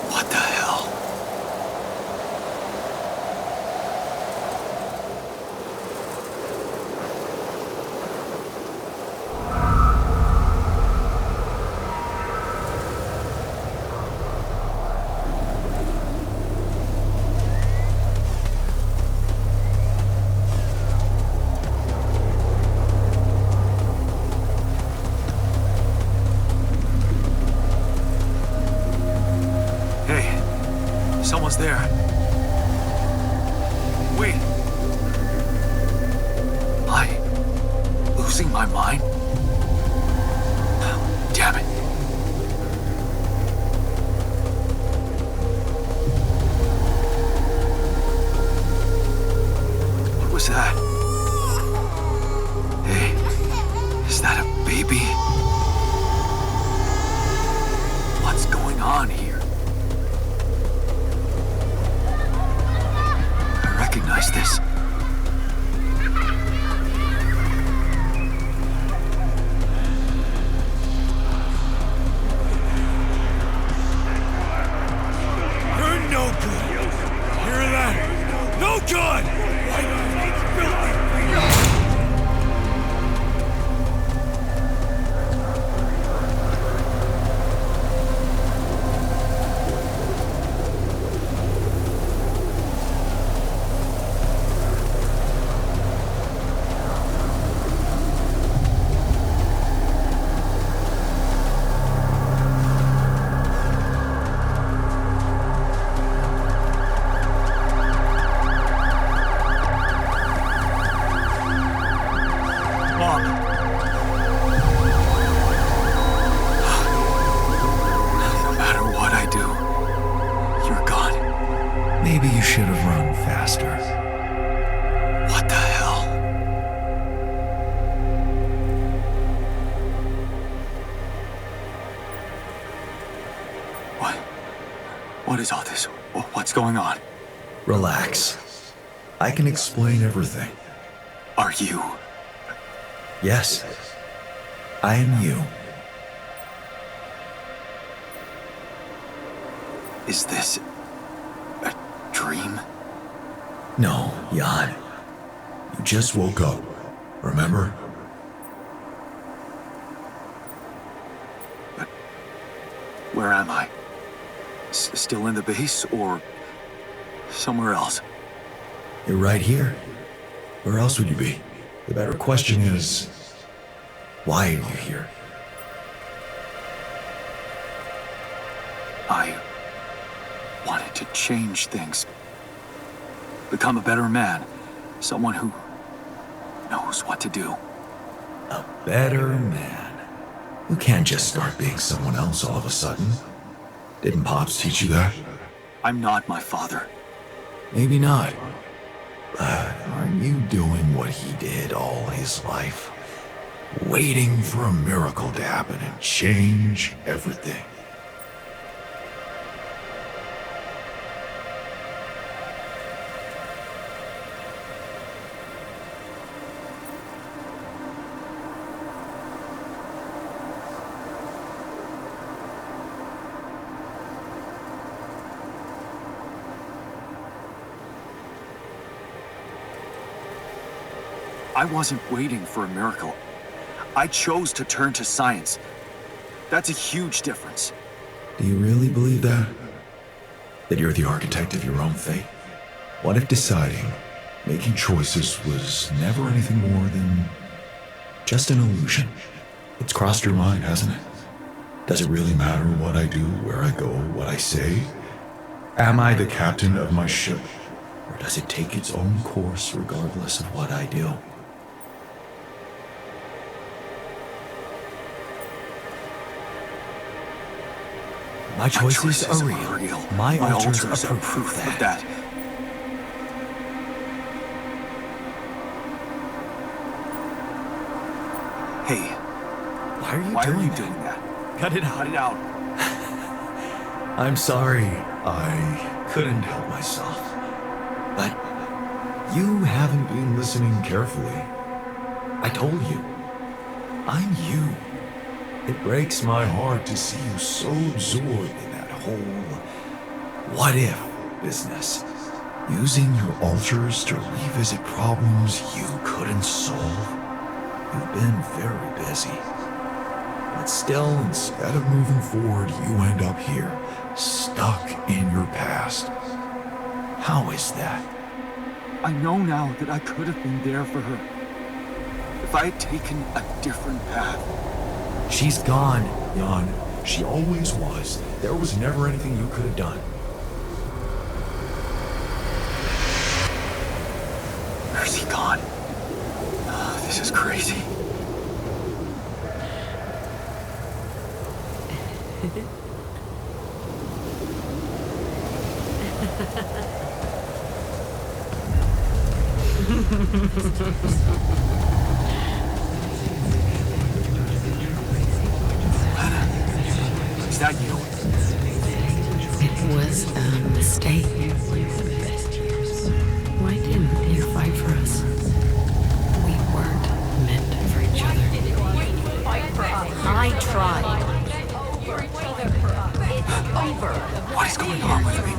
What the hell? Someone's there. Wait. Am I losing my mind? Damn it. What was that? Hey, is that a baby? What's going on here? Recognize this. You're no good. Hear that? No good! Maybe you should have run faster. What the hell? What is all this? What's going on? Relax. I can explain everything. Are you? Yes. I am you. Is this a dream? No, Jan. You just woke up. Remember? But where am I? Still in the base or somewhere else? You're right here. Where else would you be? The better question is, why are you here? I wanted to change things. Become a better man. Someone who knows what to do. A better man. You can't just start being someone else all of a sudden. Didn't Pops teach you that? I'm not my father. Maybe not. But aren't you doing what he did all his life? Waiting for a miracle to happen and change everything. I wasn't waiting for a miracle. I chose to turn to science. That's a huge difference. Do you really believe that? That you're the architect of your own fate? What if deciding, making choices was never anything more than just an illusion? It's crossed your mind, hasn't it? Does it really matter what I do, where I go, what I say? Am I the captain of my ship? Or does it take its own course regardless of what I do? My choices are real. My alters are proof of that. Hey, Why are why are you that? doing that? Cut it out. Cut it out. I'm sorry. I couldn't help myself. But you haven't been listening carefully. I told you. I'm you. It breaks my heart to see you so absorbed in that whole what if business. Using your alters to revisit problems you couldn't solve. You've been very busy. But still, instead of moving forward, you end up here, stuck in your past. How is that? I know now that I could have been there for her. If I had taken a different path. She's gone, Jan. She always was. There was never anything you could have done. Where's he gone? Oh, this is crazy. Is that you? It was a mistake. Why didn't you fight for us? We weren't meant for each other. I tried. It's over. What is going on with me?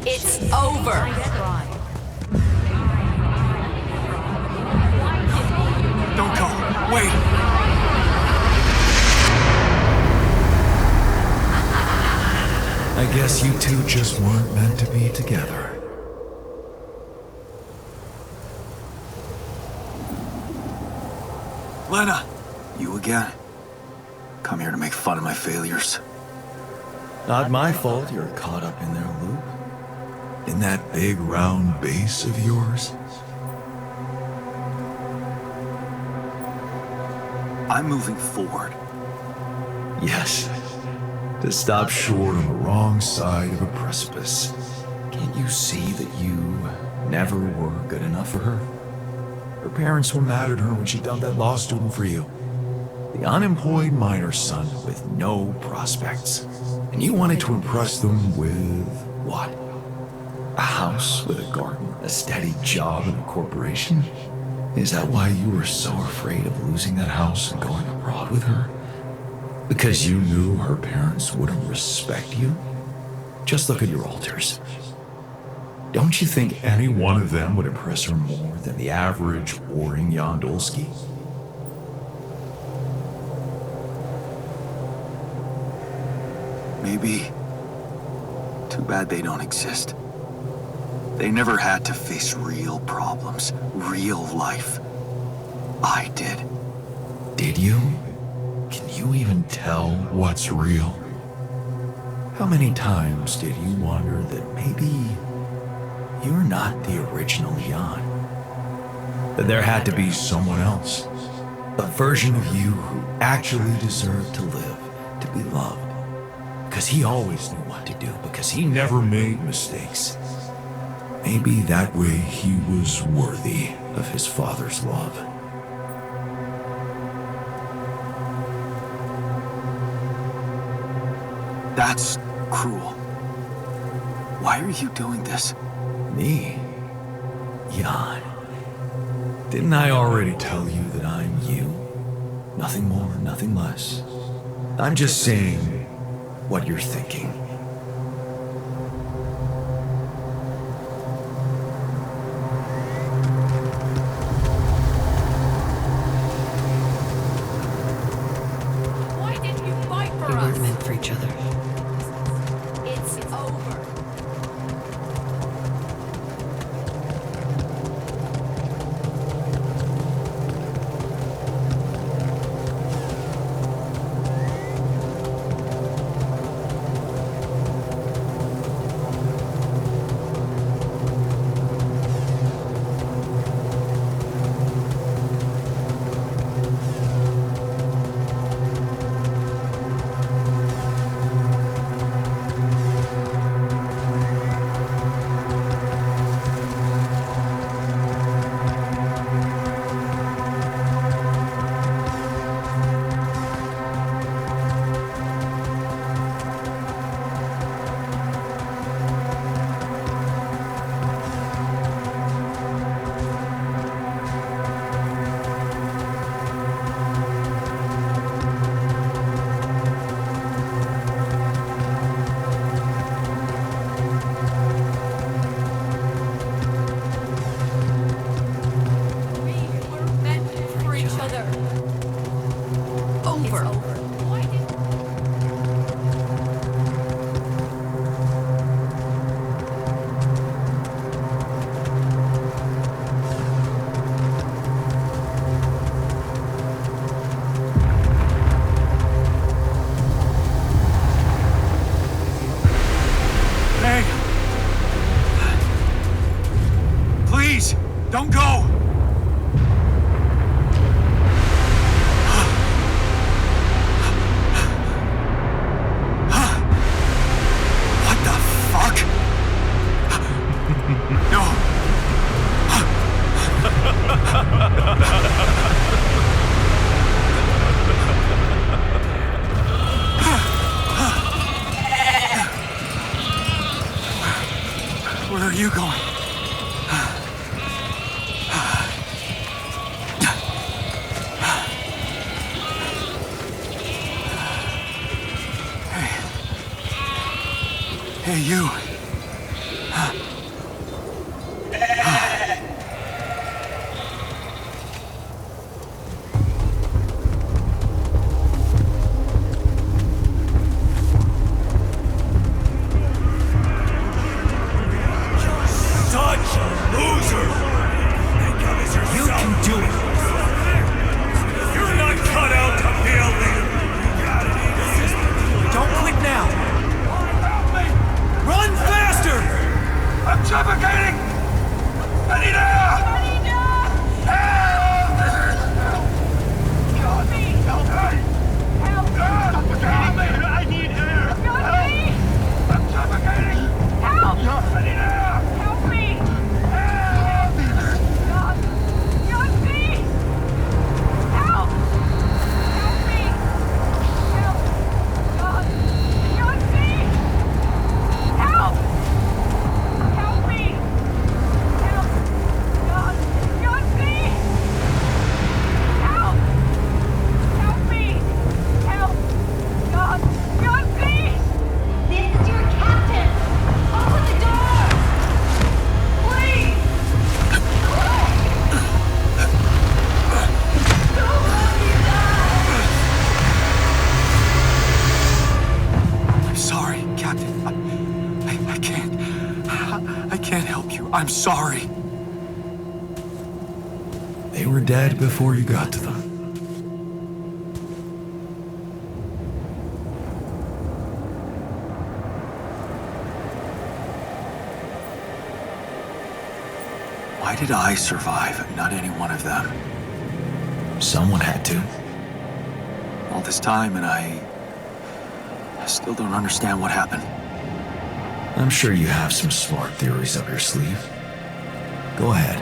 It's over. Don't go. Wait. I guess you two just weren't meant to be together. Lena, you again? Come here to make fun of my failures. Not my fault you're caught up in their loop. In that big round base of yours. I'm moving forward. Yes. To stop short on the wrong side of a precipice. Can't you see that you never were good enough for her? Her parents were mad at her when she dumped that law student for you. The unemployed miner son with no prospects. And you wanted to impress them with what? A house with a garden, a steady job in a corporation? Is that why you were so afraid of losing that house and going abroad with her? Because you knew her parents wouldn't respect you? Just look at your alters. Don't you think any one of them would impress her more than the average warring Jan Dolski? Maybe. Too bad they don't exist. They never had to face real problems, real life. I did. Did you? Can you even tell what's real? How many times did you wonder that maybe you're not the original Jan? That there had to be someone else, a version of you who actually deserved to live, to be loved. Because he always knew what to do, because he never made mistakes. Maybe that way he was worthy of his father's love. That's cruel. Why are you doing this? Me? Jan. Didn't I already tell you that I'm you? Nothing more, nothing less. I'm just saying what you're thinking. Why didn't you fight for We us? weren't meant for each other. It's over. are you going? Hey, you. Such a loser! Think of it yourself. You can do it. You're not cut out to be a leader. Don't quit now. Run faster! I'm suffocating! I need air! Help! Help me! Help me! Help! Help me! I need air! Help me! I'm suffocating! Help! I need air! Help me! Help! God! God, please! Help! Help me! Help! God! God, please! Help! Help me! Help! God! God, please! Help! Help me! Help! God! God, please! This is your captain! Open the door! Please! Don't let me die! I'm sorry, Captain. I can't. I can't help you. I'm sorry. They were dead before you got to them. Why did I survive, not any one of them? Someone had to. All this time, and I still don't understand what happened. I'm sure you have some smart theories up your sleeve. Go ahead.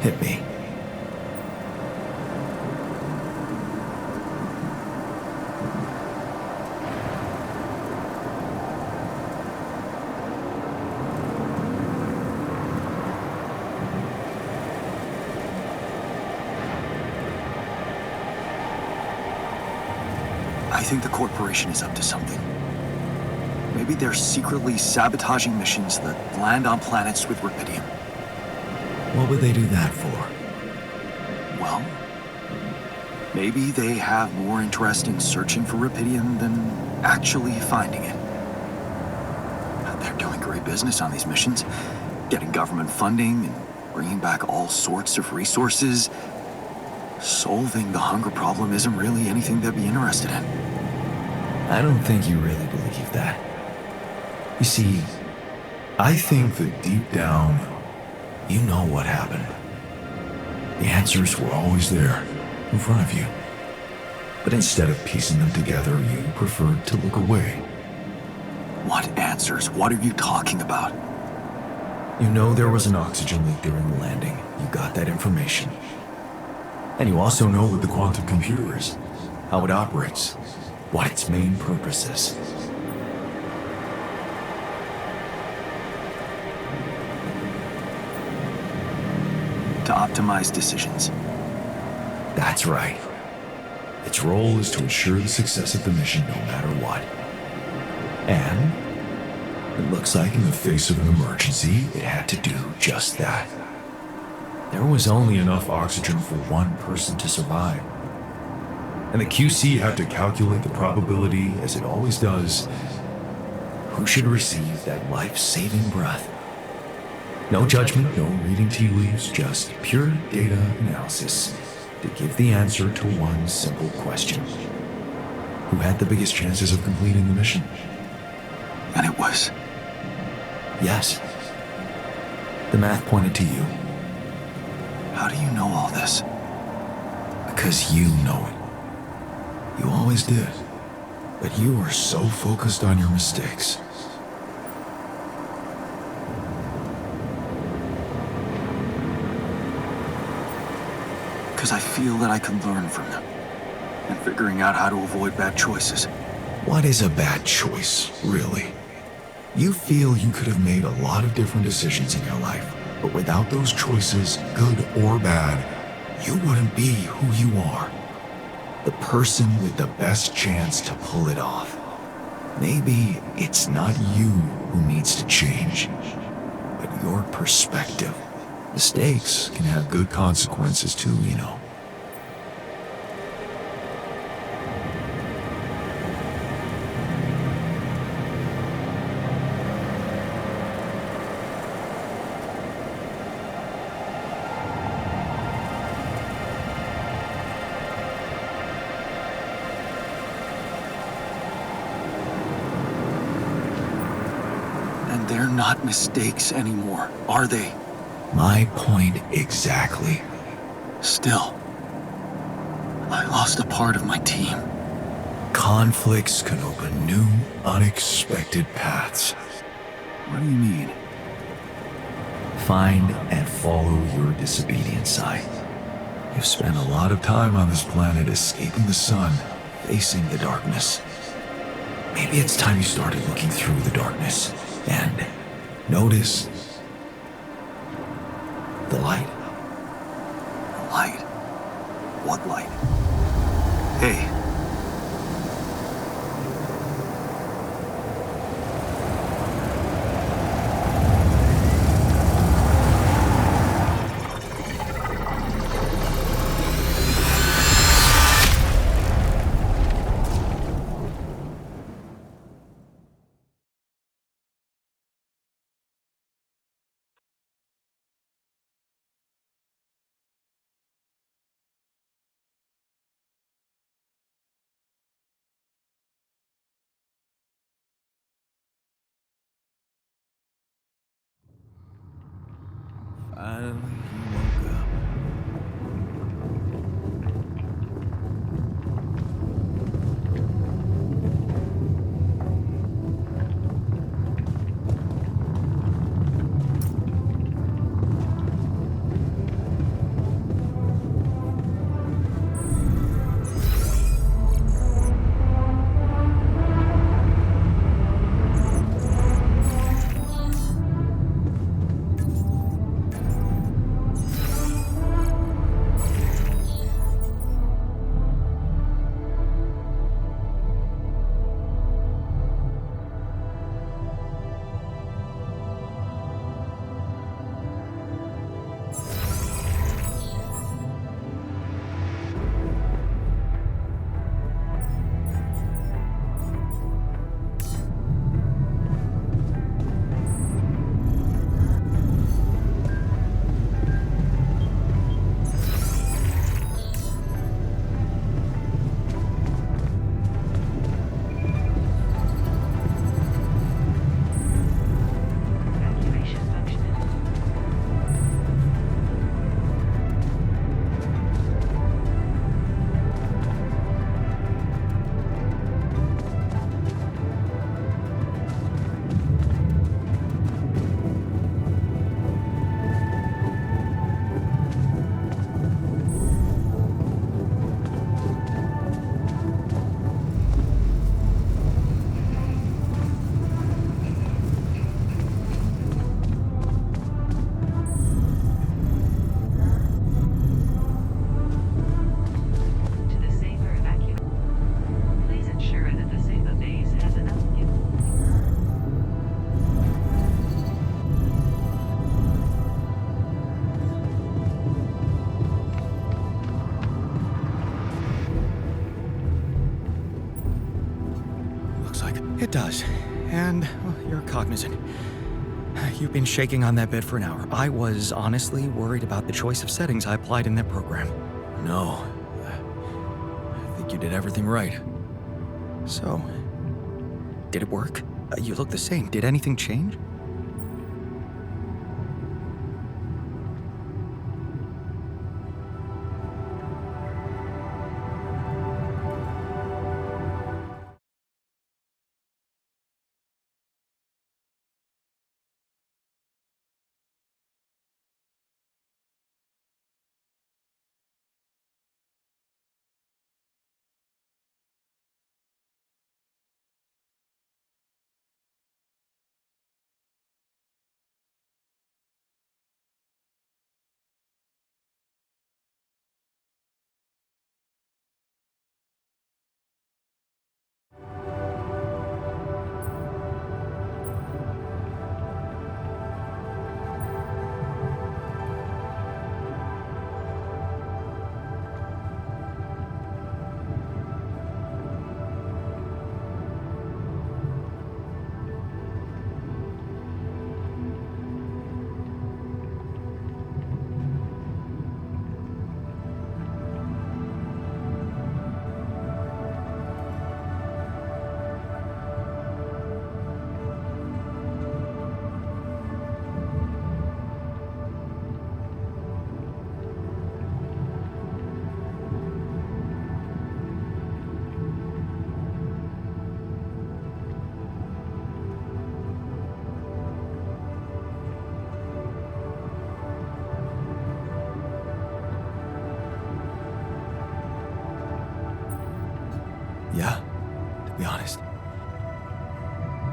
Hit me. I think the corporation is up to something. Maybe they're secretly sabotaging missions that land on planets with rubidium. What would they do that for? Well, maybe they have more interest in searching for rubidium than actually finding it. They're doing great business on these missions, getting government funding and bringing back all sorts of resources. Solving the hunger problem isn't really anything they'd be interested in. I don't think you really believe that. You see, I think that deep down, you know what happened. The answers were always there, in front of you. But instead of piecing them together, you preferred to look away. What answers? What are you talking about? You know there was an oxygen leak during the landing. You got that information. And you also know what the quantum computer is, how it operates, what its main purpose is. To optimize decisions. That's right. Its role is to ensure the success of the mission no matter what. And it looks like in the face of an emergency, it had to do just that. There was only enough oxygen for one person to survive. And the QC had to calculate the probability, as it always does, who should receive that life-saving breath. No judgment, no reading tea leaves, just pure data analysis to give the answer to one simple question. Who had the biggest chances of completing the mission? And it was. Yes. The math pointed to you. How do you know all this? Because you know it. You always did. But you were so focused on your mistakes. Because I feel that I can learn from them. And figuring out how to avoid bad choices. What is a bad choice, really? You feel you could have made a lot of different decisions in your life, but without those choices, good or bad, you wouldn't be who you are. The person with the best chance to pull it off. Maybe it's not you who needs to change, but your perspective. Mistakes can have good consequences too, you know. And they're not mistakes anymore, are they? My point exactly. Still, I lost a part of my team. Conflicts can open new, unexpected paths. What do you mean? Find and follow your disobedience side. You've spent a lot of time on this planet escaping the sun, facing the darkness. Maybe it's time you started looking through the darkness and notice the light. The light? What light? Hey. Finally, he woke up. It does. And well, you're cognizant. You've been shaking on that bed for an hour. I was honestly worried about the choice of settings I applied in that program. No. I think you did everything right. So, did it work? You look the same. Did anything change?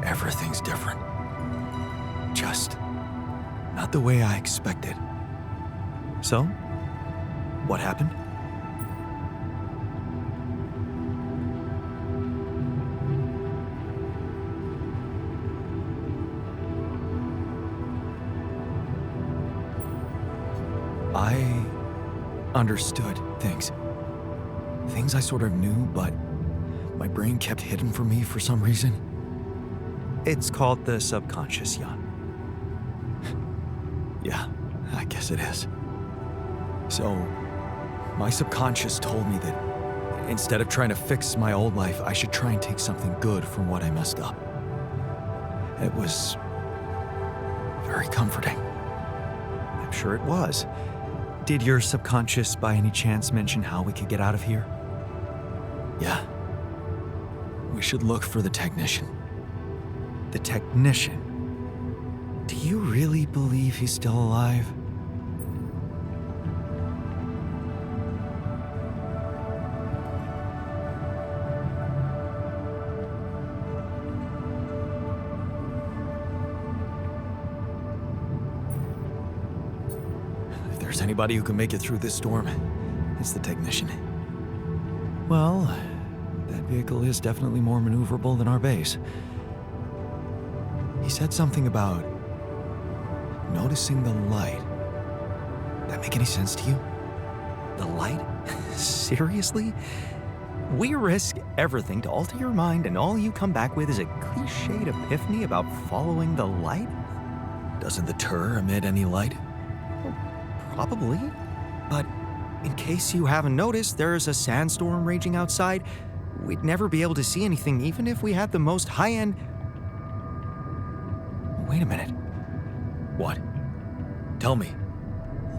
Everything's different. Just not the way I expected. So, what happened? I understood things. Things I sort of knew, but my brain kept hidden from me for some reason. It's called the subconscious, Jan. Yeah, I guess it is. So, my subconscious told me that instead of trying to fix my old life, I should try and take something good from what I messed up. It was very comforting. I'm sure it was. Did your subconscious by any chance mention how we could get out of here? Yeah. We should look for the technician. The technician? Do you really believe he's still alive? If there's anybody who can make it through this storm, it's the technician. Well, that vehicle is definitely more maneuverable than our base. He said something about noticing the light. That make any sense to you? The light? Seriously? We risk everything to alter your mind, and all you come back with is a cliched epiphany about following the light? Doesn't the tur emit any light? Well, probably. But in case you haven't noticed, there's a sandstorm raging outside. We'd never be able to see anything even if we had the most high-end... Wait a minute. What? Tell me.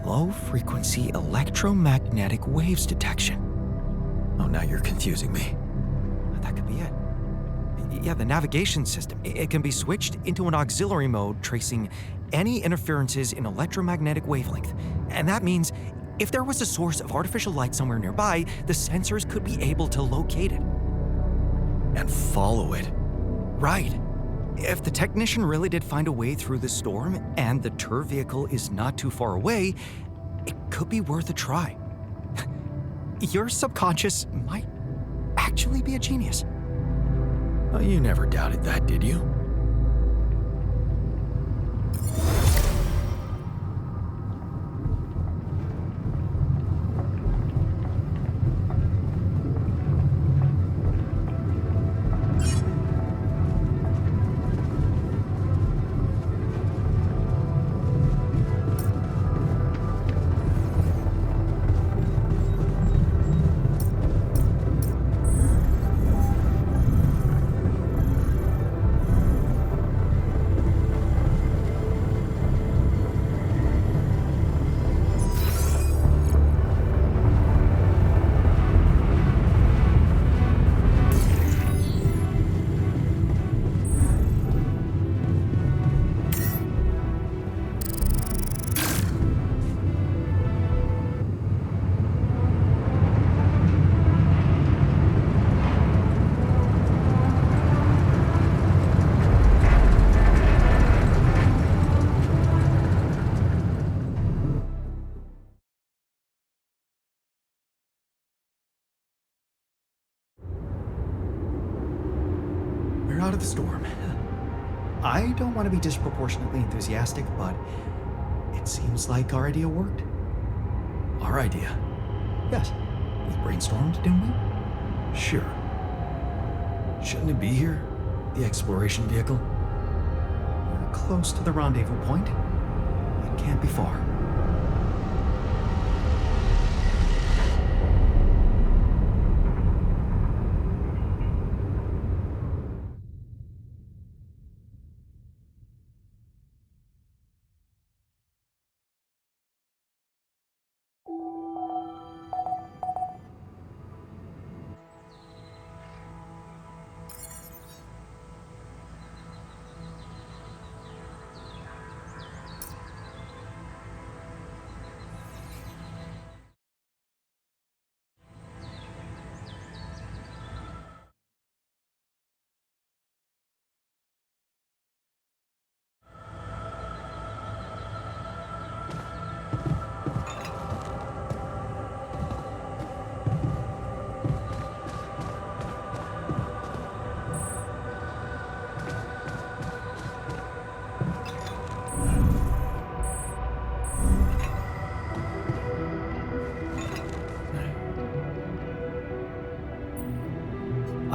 Low-frequency electromagnetic waves detection. Oh, now you're confusing me. That could be it. Yeah, the navigation system. It can be switched into an auxiliary mode, tracing any interferences in electromagnetic wavelength. And that means if there was a source of artificial light somewhere nearby, the sensors could be able to locate it. And follow it. Right. If the technician really did find a way through the storm, and the tur vehicle is not too far away, it could be worth a try. Your subconscious might actually be a genius. Well, you never doubted that, did you? Out of the storm. I don't want to be disproportionately enthusiastic, but it seems like our idea worked. Our idea? Yes. We brainstormed, didn't we? Sure. Shouldn't it be here? The exploration vehicle? We're close to the rendezvous point. It can't be far.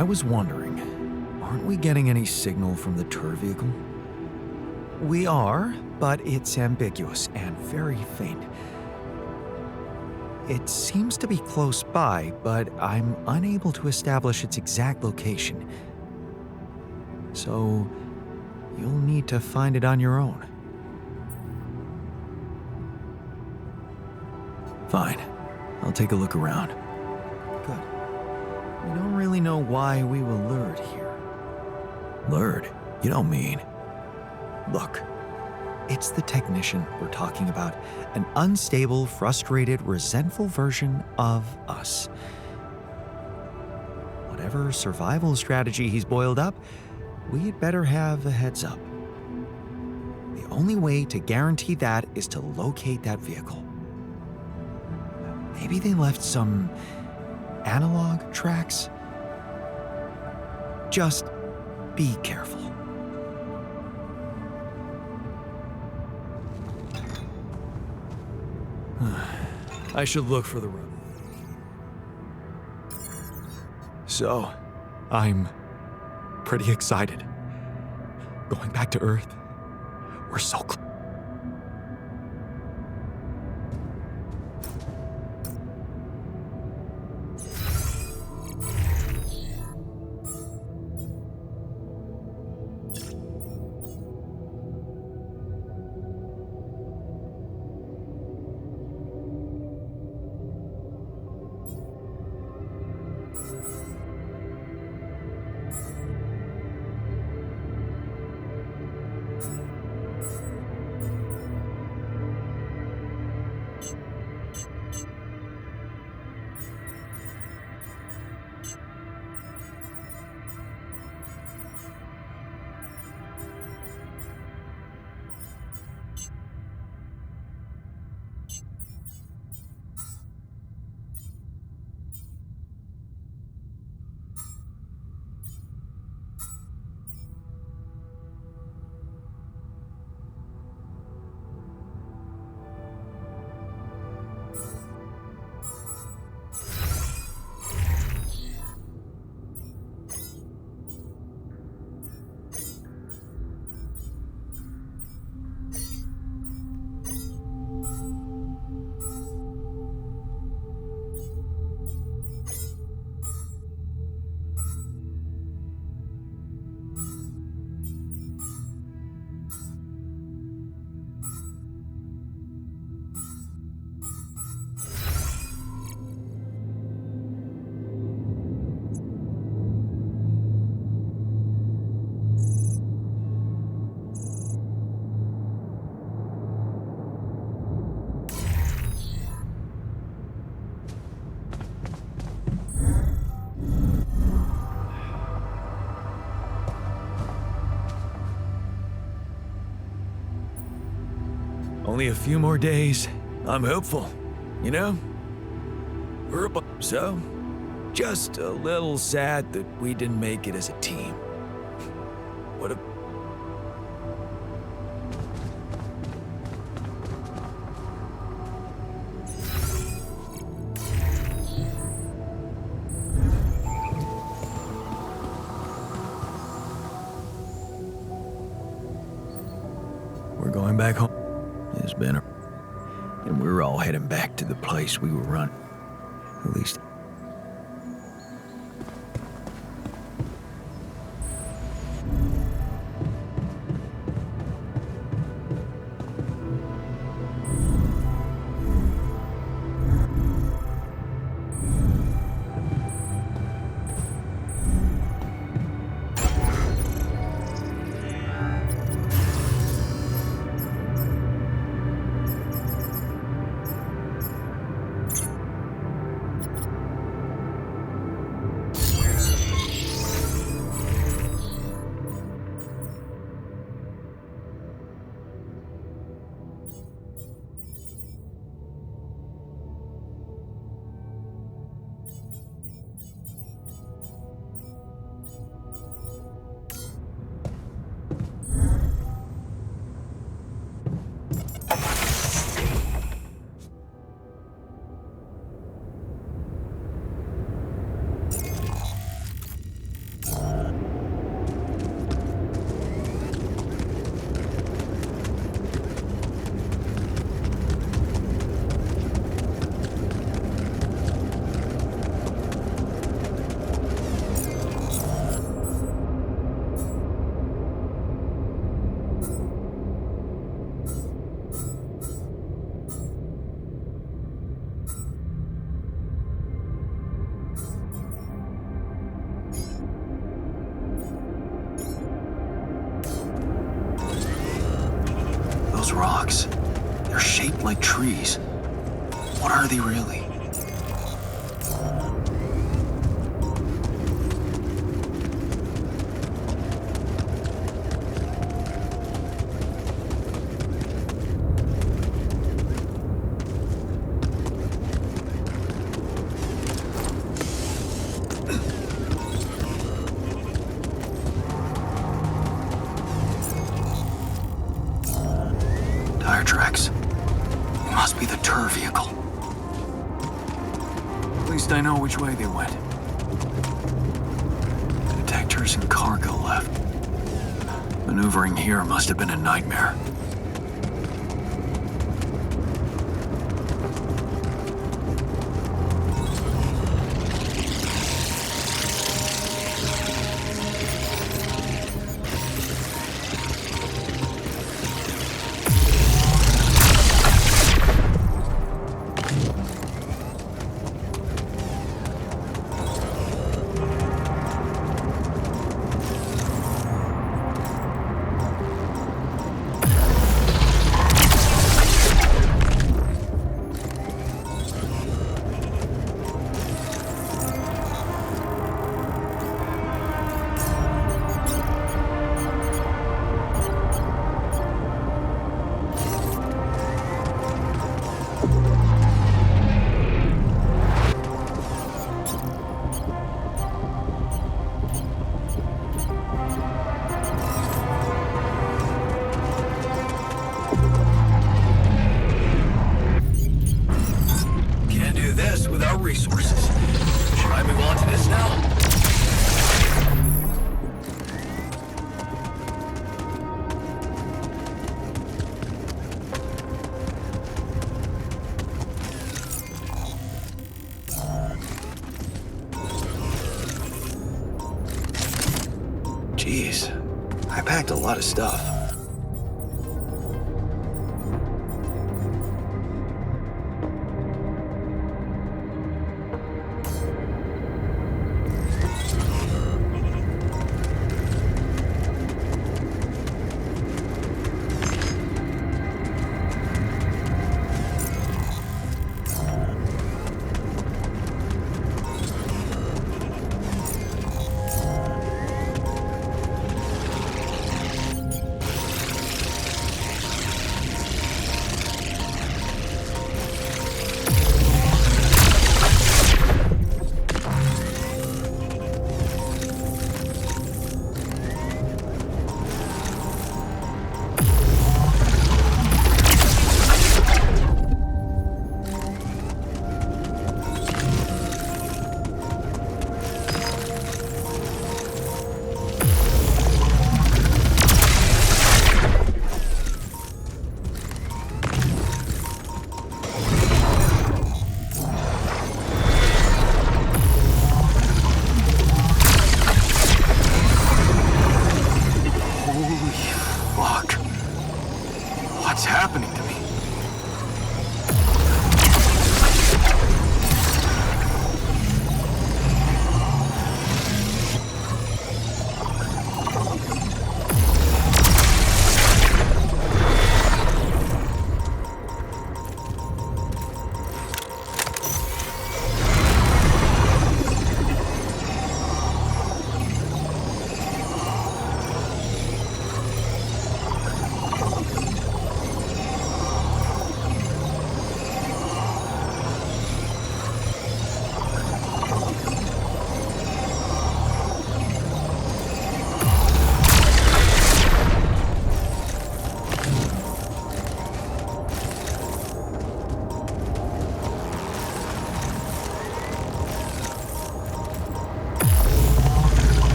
I was wondering, aren't we getting any signal from the tour vehicle? We are, but it's ambiguous and very faint. It seems to be close by, but I'm unable to establish its exact location. So, you'll need to find it on your own. Fine. I'll take a look around. Good. We don't really know why we were lured here. Lured? You don't mean... Look. It's the technician we're talking about. An unstable, frustrated, resentful version of us. Whatever survival strategy he's boiled up, we'd better have a heads up. The only way to guarantee that is to locate that vehicle. Maybe they left some analog tracks? Just be careful. I should look for the road. So, I'm pretty excited. Going back to Earth, we're so close. Only a few more days. I'm hopeful, you know? So, just a little sad that we didn't make it as a team. What a... We're going back home. It's been a... And we're all heading back to the place we were running. At least... those rocks. They're shaped like trees. What are they really? Tire tracks. It must be the tour vehicle. At least I know which way they went. Detectors and cargo left. Maneuvering here must have been a nightmare. Can't do this without resources. Should I move on to this now? Jeez, I packed a lot of stuff.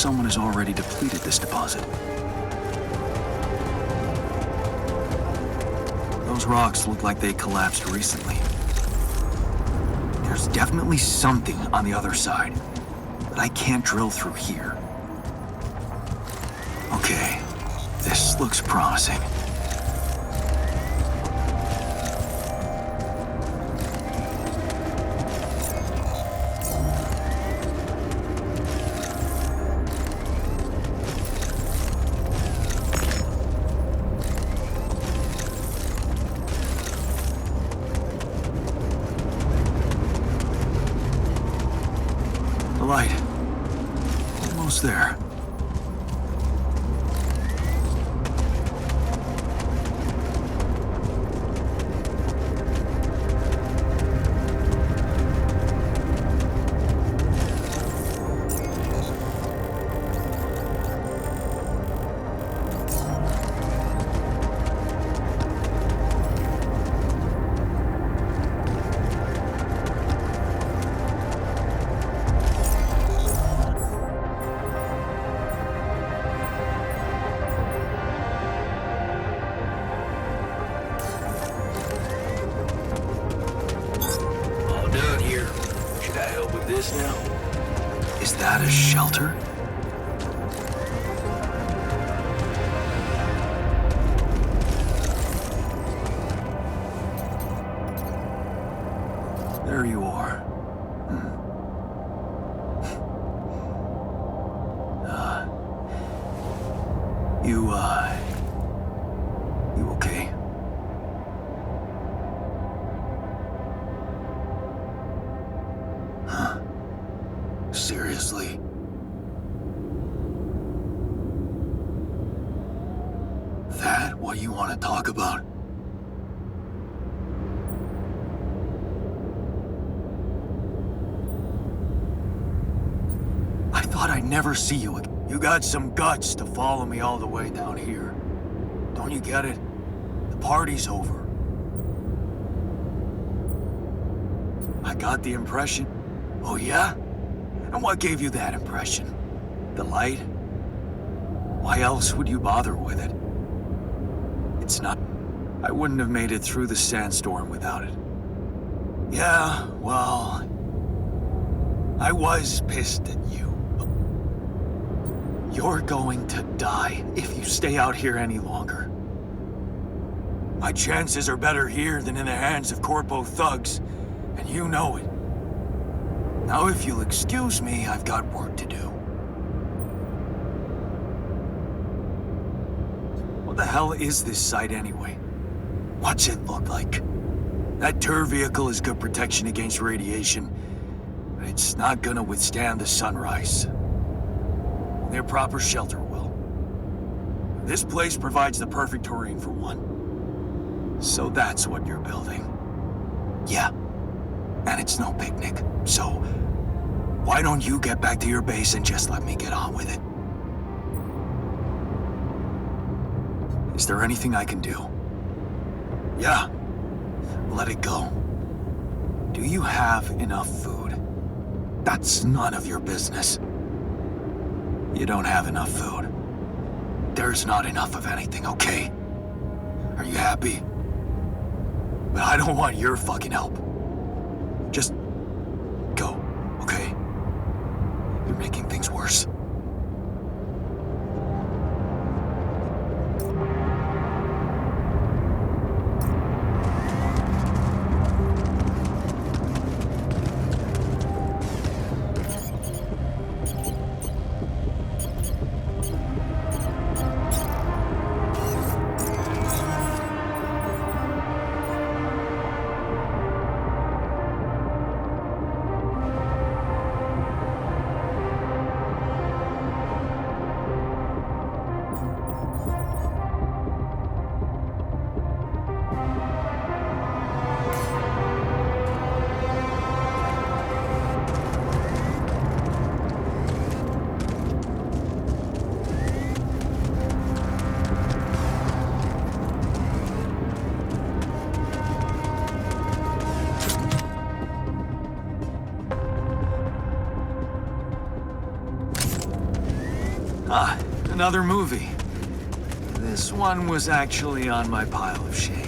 someone has already depleted this deposit. Those rocks look like they collapsed recently. There's definitely something on the other side, but I can't drill through here. Okay, this looks promising. The light. Almost there. All done here. Should I help with this now? Is that a shelter? There you are. You okay? Huh? Seriously? That what you want to talk about? I thought I'd never see you again. You got some guts to follow me all the way down here. Don't you get it? The party's over. I got the impression. Oh yeah? And what gave you that impression? The light? Why else would you bother with it? It's not... I wouldn't have made it through the sandstorm without it. Yeah, well... I was pissed at you. You're going to die if you stay out here any longer. My chances are better here than in the hands of corpo thugs, and you know it. Now, if you'll excuse me, I've got work to do. What the hell is this site anyway? What's it look like? That tour vehicle is good protection against radiation, but it's not gonna withstand the sunrise. Only a proper shelter will. This place provides the perfect terrain for one. So that's what you're building. Yeah. And it's no picnic, so why don't you get back to your base and just let me get on with it? Is there anything I can do? Yeah, let it go. Do you have enough food? That's none of your business. You don't have enough food. There's not enough of anything, okay? Are you happy? But I don't want your fucking help. Just go, okay? You're making things worse. another movie. This one was actually on my pile of shame.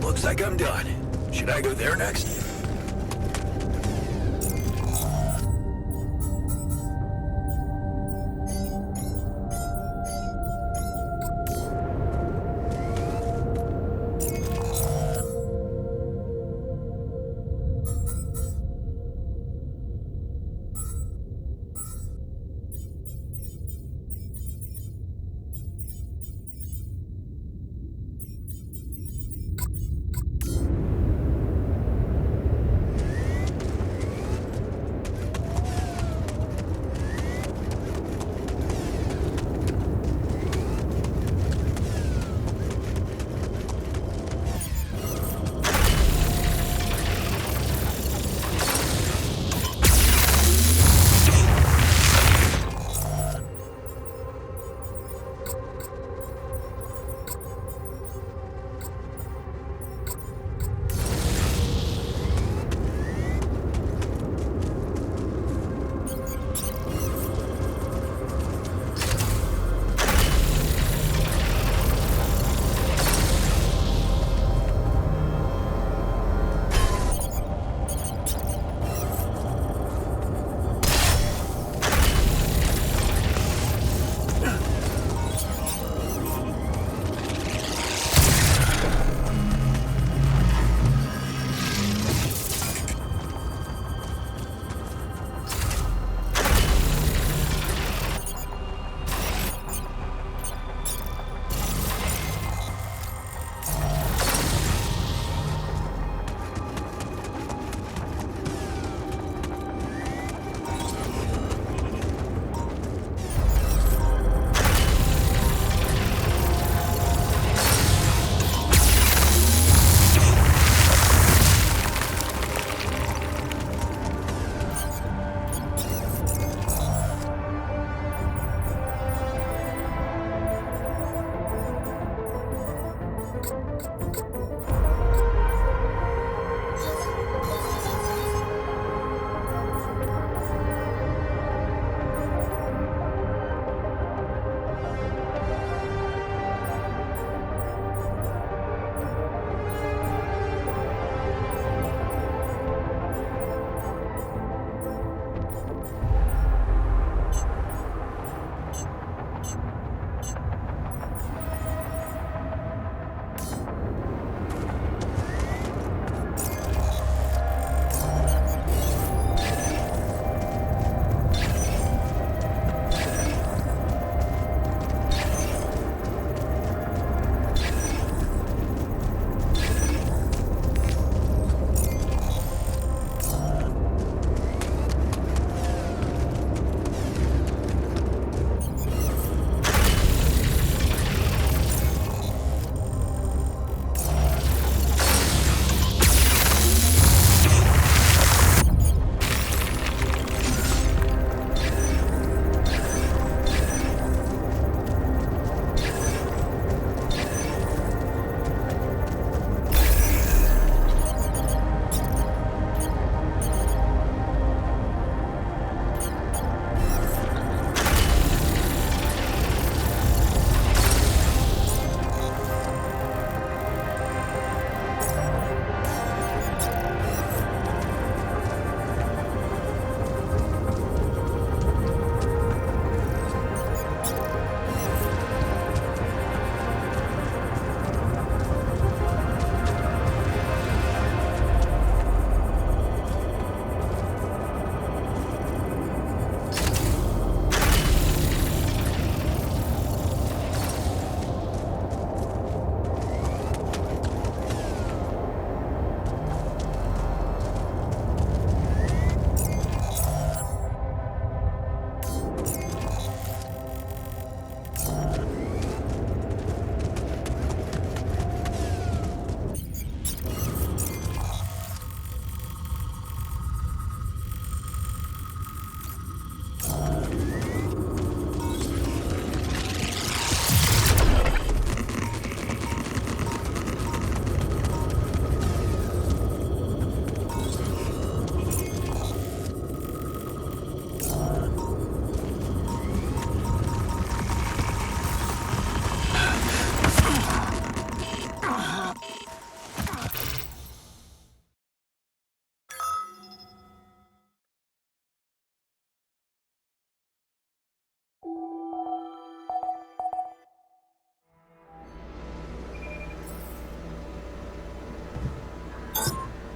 Looks like I'm done. Should I go there next?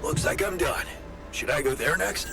Looks like I'm done. Should I go there next?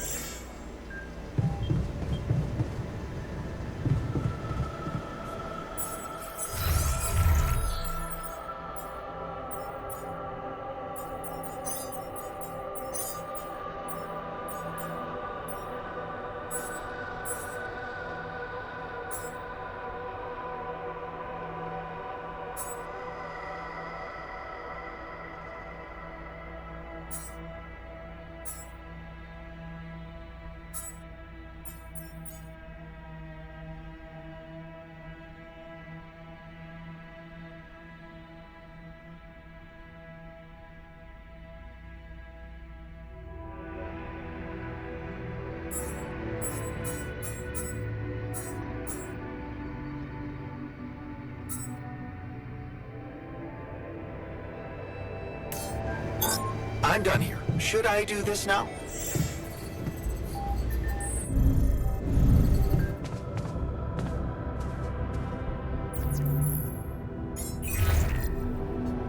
I'm done here. Should I do this now?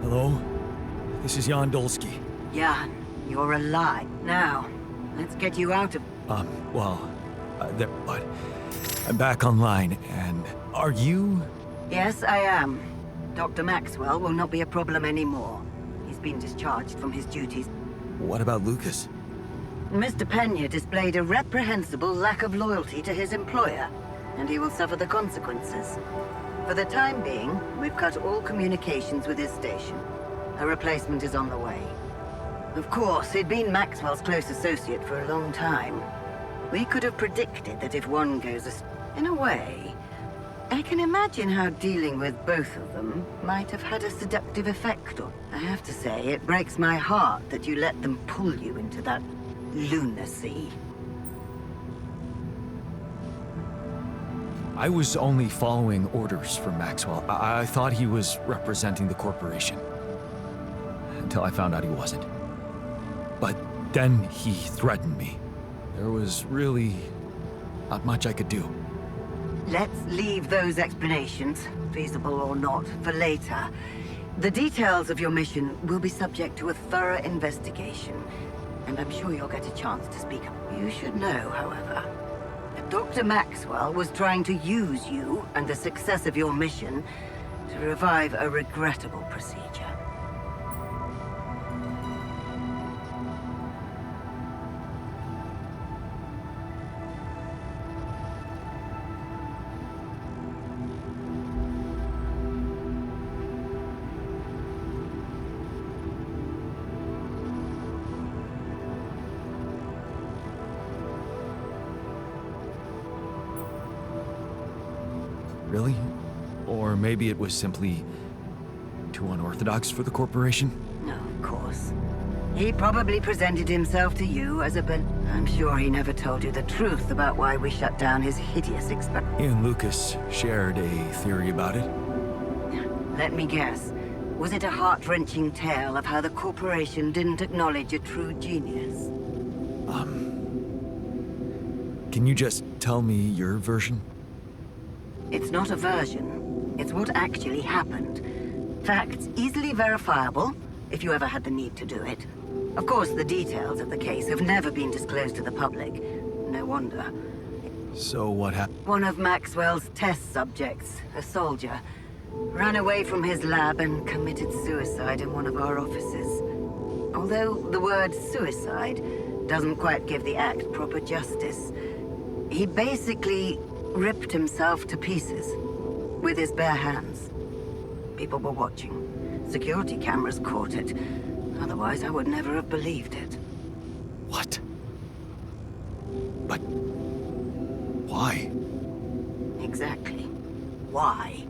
Hello? This is Jan Dolski. Jan, you're alive. Now, let's get you out of... But I'm back online, and are you... Yes, I am. Dr. Maxwell will not be a problem anymore. He's been discharged from his duties. What about Lucas? Mr. Pena displayed a reprehensible lack of loyalty to his employer, and he will suffer the consequences. For the time being, we've cut all communications with his station. A replacement is on the way. Of course, he'd been Maxwell's close associate for a long time. We could have predicted that if one goes in a way, I can imagine how dealing with both of them might have had a seductive effect on... I have to say, it breaks my heart that you let them pull you into that lunacy. I was only following orders from Maxwell. I thought he was representing the corporation. Until I found out he wasn't. But then he threatened me. There was really not much I could do. Let's leave those explanations, feasible or not, for later. The details of your mission will be subject to a thorough investigation, and I'm sure you'll get a chance to speak up. You should know, however, that Dr. Maxwell was trying to use you and the success of your mission to revive a regrettable procedure. Really? Or maybe it was simply too unorthodox for the corporation? No, of course. He probably presented himself to you as a I'm sure he never told you the truth about why we shut down his hideous experiment. He and Lucas shared a theory about it. Let me guess. Was it a heart-wrenching tale of how the corporation didn't acknowledge a true genius? Can you just tell me your version? It's not a version. It's what actually happened. Facts easily verifiable, if you ever had the need to do it. Of course, the details of the case have never been disclosed to the public. No wonder. So what happened? One of Maxwell's test subjects, a soldier, ran away from his lab and committed suicide in one of our offices. Although the word suicide doesn't quite give the act proper justice, he basically ripped himself to pieces with his bare hands. People were watching. Security cameras caught it. Otherwise, I would never have believed it. What? But why? Exactly. Why?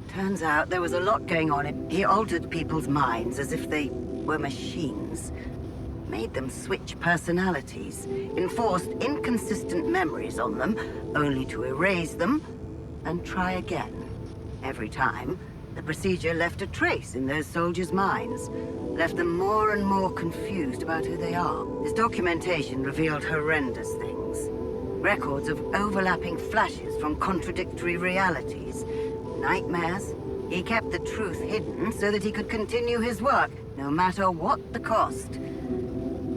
Turns out there was a lot going on. He altered people's minds as if they were machines. Made them switch personalities. Enforced inconsistent memories on them, only to erase them and try again. Every time, the procedure left a trace in those soldiers' minds. Left them more and more confused about who they are. His documentation revealed horrendous things. Records of overlapping flashes from contradictory realities. Nightmares. He kept the truth hidden so that he could continue his work, no matter what the cost.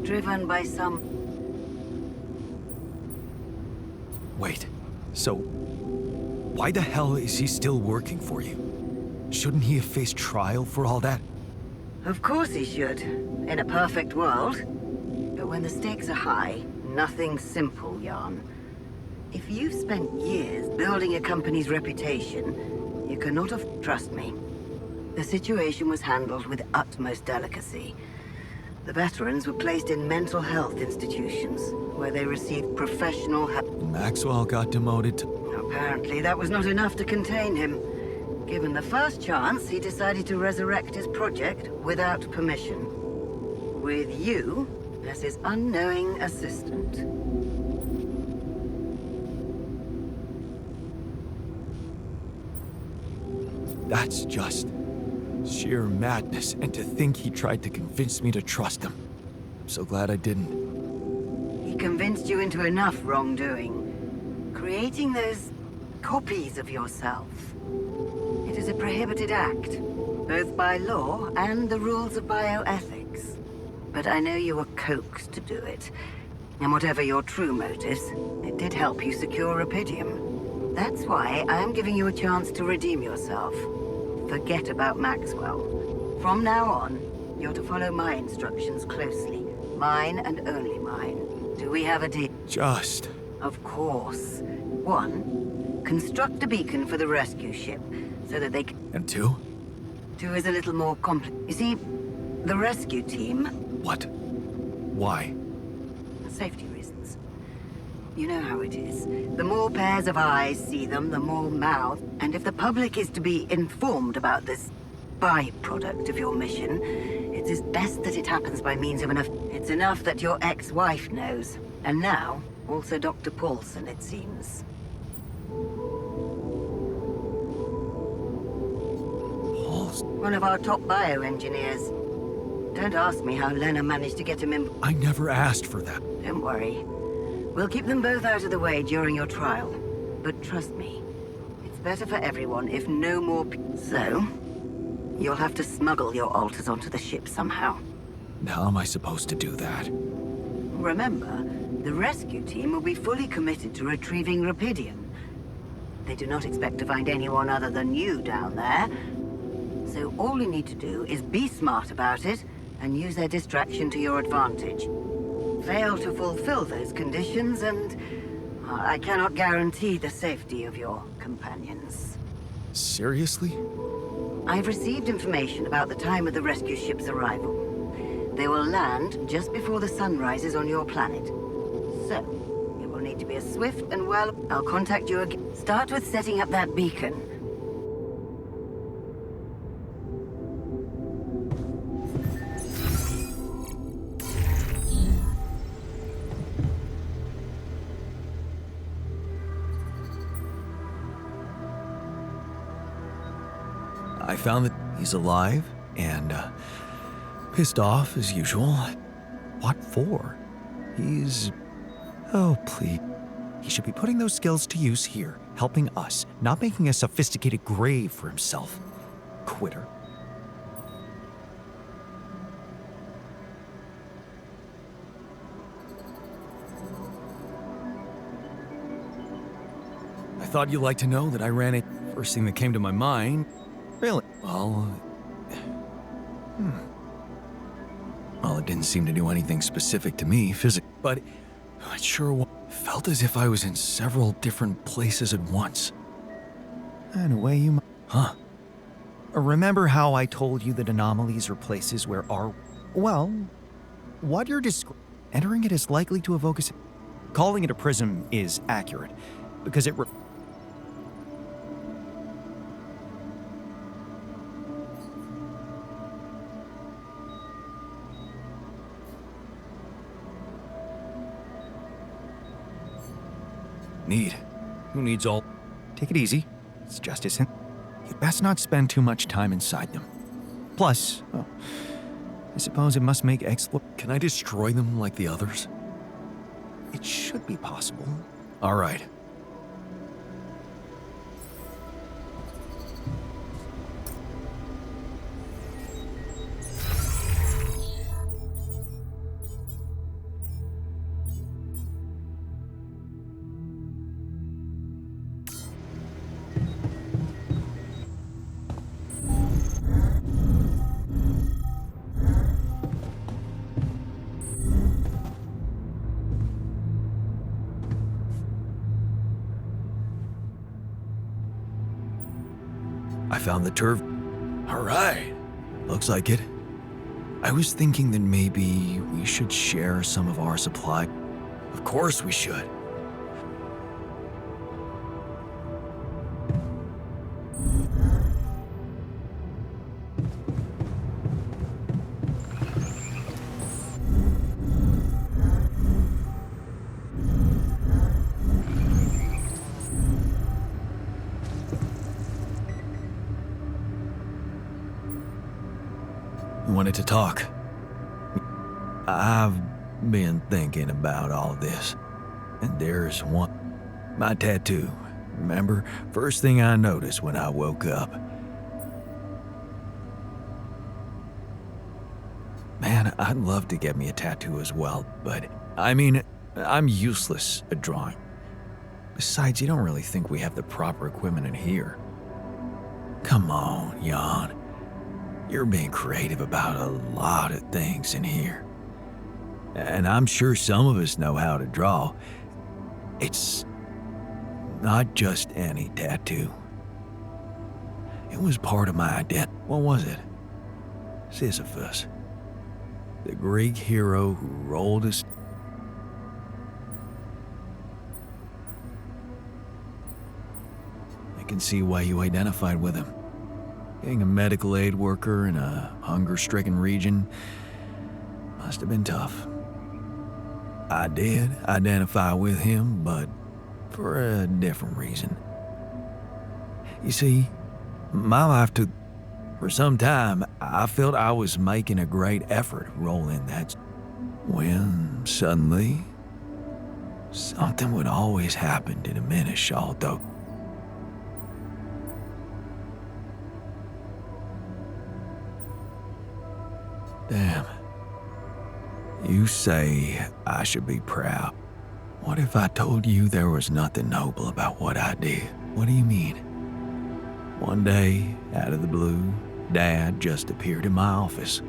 driven by some... Wait, so why the hell is he still working for you? Shouldn't he have faced trial for all that? Of course he should, in a perfect world. But when the stakes are high, nothing's simple, Jan. If you've spent years building a company's reputation, you cannot have... Trust me. The situation was handled with utmost delicacy. The veterans were placed in mental health institutions, where they received professional help. Maxwell got demoted to... Apparently, that was not enough to contain him. Given the first chance, he decided to resurrect his project without permission. With you as his unknowing assistant. That's just sheer madness, and to think he tried to convince me to trust him. I'm so glad I didn't. He convinced you into enough wrongdoing. Creating those copies of yourself. It is a prohibited act, both by law and the rules of bioethics. But I know you were coaxed to do it. And whatever your true motives, it did help you secure Rapidium. That's why I am giving you a chance to redeem yourself. Forget about Maxwell. From now on, you're to follow my instructions closely. Mine and only mine. Do we have a deal? Just... Of course. 1, construct a beacon for the rescue ship, so that they can... And 2? 2 is a little more complex. You see, the rescue team... What? Why? Safety reasons. You know how it is. The more pairs of eyes see them, the more mouths. And if the public is to be informed about this byproduct of your mission, it is best that it happens by means of enough... It's enough that your ex-wife knows. And now, also Dr. Paulson, it seems. One of our top bioengineers. Don't ask me how Lena managed to get him in... I never asked for that. Don't worry. We'll keep them both out of the way during your trial. But trust me, it's better for everyone if no more... So, you'll have to smuggle your alters onto the ship somehow. How am I supposed to do that? Remember, the rescue team will be fully committed to retrieving Rapidium. They do not expect to find anyone other than you down there. So all you need to do is be smart about it and use their distraction to your advantage. Fail to fulfill those conditions and I cannot guarantee the safety of your companions. Seriously? I've received information about the time of the rescue ship's arrival. They will land just before the sun rises on your planet. So, it will need to be as swift and well... I'll contact you again. Start with setting up that beacon. I found that he's alive and pissed off as usual. What for? He's... Oh, please. He should be putting those skills to use here, helping us, not making a sophisticated grave for himself. Quitter. I thought you'd like to know that I ran it. First thing that came to my mind. Really? Well, Well, it didn't seem to do anything specific to me physically, but it sure felt as if I was in several different places at once. In a way, you might... Huh. Remember how I told you that anomalies are places where our... Well, what you're describing... Entering it is likely to evoke a... Calling it a prism is accurate, because it... Need. Who needs all... Take it easy. It's just as... You'd best not spend too much time inside them. Plus, I suppose it must make Can I destroy them like the others? It should be possible. All right. found the turf. All right. Looks like it. I was thinking that maybe we should share some of our supply. Of course we should. Wanted to talk. I've been thinking about all this, and there's one. My tattoo. Remember? First thing I noticed when I woke up. Man, I'd love to get me a tattoo as well, but I mean, I'm useless at drawing. Besides, you don't really think we have the proper equipment in here. Come on, Jan. You're being creative about a lot of things in here. And I'm sure some of us know how to draw. It's not just any tattoo. It was part of my identity. What was it? Sisyphus. The Greek hero who rolled his... I can see why you identified with him. Being a medical aid worker in a hunger-stricken region must have been tough. I did identify with him, but for a different reason. You see, my life took... For some time, I felt I was making a great effort rolling that... When, suddenly, something would always happen to diminish all those... Damn. You say I should be proud. What if I told you there was nothing noble about what I did? What do you mean? One day, out of the blue, Dad just appeared in my office.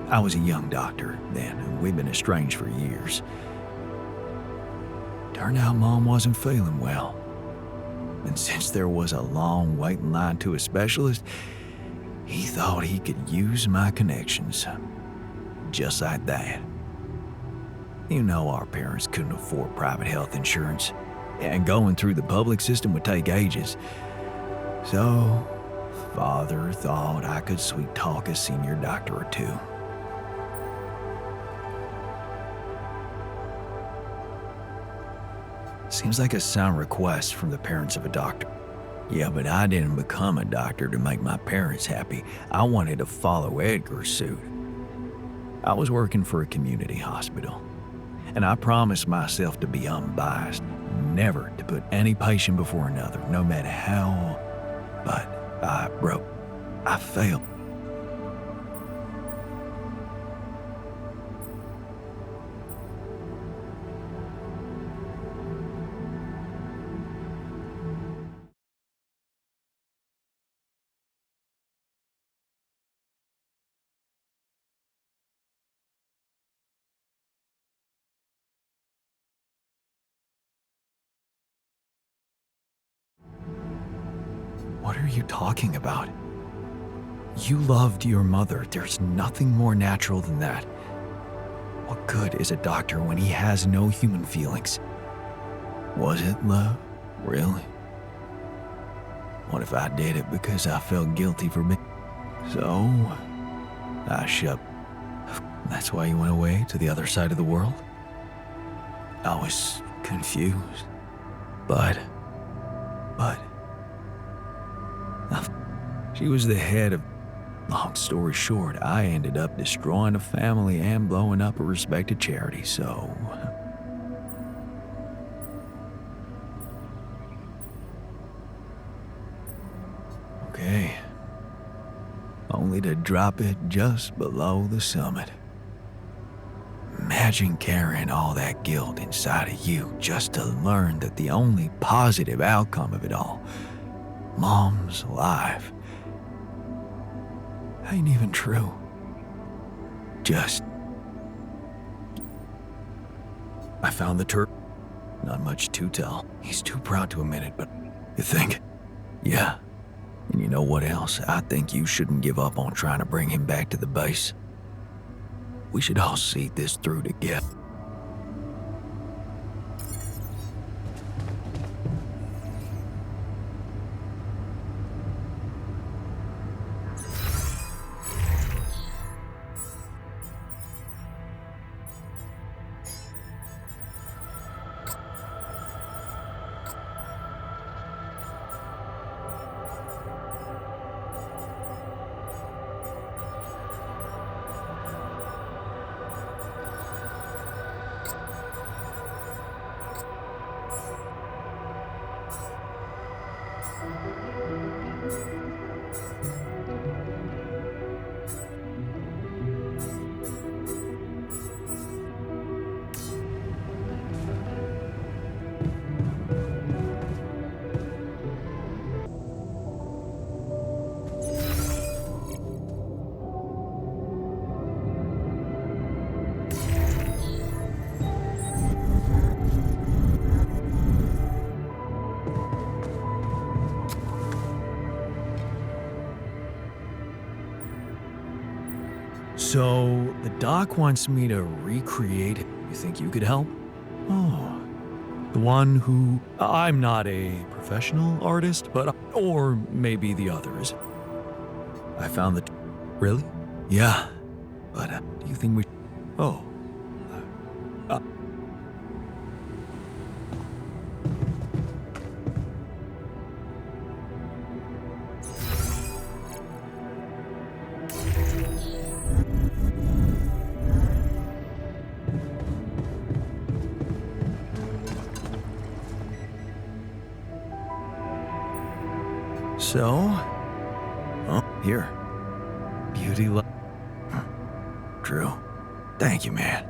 I was a young doctor then, and we'd been estranged for years. Turned out Mom wasn't feeling well. And since there was a long waiting line to a specialist, he thought he could use my connections. Just like that. You know our parents couldn't afford private health insurance, and going through the public system would take ages. So, Father thought I could sweet talk a senior doctor or two. Seems like a sound request from the parents of a doctor. Yeah, but I didn't become a doctor to make my parents happy. I wanted to follow Edgar's suit. I was working for a community hospital, and I promised myself to be unbiased, never to put any patient before another, no matter how. But I broke. I failed. What are you talking about? You loved your mother. There's nothing more natural than that. What good is a doctor when he has no human feelings? Was it love? Really? What if I did it because I felt guilty for me? So, I shut. That's why you went away to the other side of the world? I was confused. But... She was the head of... Long story short, I ended up destroying a family and blowing up a respected charity, so... Okay. Only to drop it just below the summit. Imagine carrying all that guilt inside of you just to learn that the only positive outcome of it all, Mom's life, ain't even true. Just... I found the turf. Not much to tell. He's too proud to admit it, but... You think? Yeah. And you know what else? I think you shouldn't give up on trying to bring him back to the base. We should all see this through together. So, the doc wants me to recreate it. You think you could help? Oh, the one who... I'm not a professional artist, but... Or maybe the others. I found the... Really? Yeah. But, do you think we... Oh. So, oh, here. Beauty True. Thank you, man.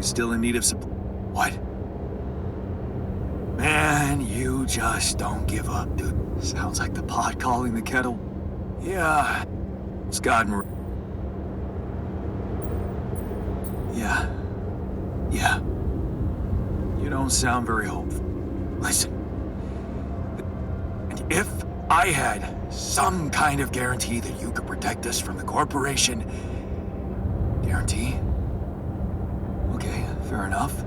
still in need of support. What? Man, you just don't give up, dude. Sounds like the pot calling the kettle. Yeah, it's gotten... Yeah. You don't sound very hopeful. Listen. And if I had some kind of guarantee that you could protect us from the corporation... Guarantee? Okay, fair enough.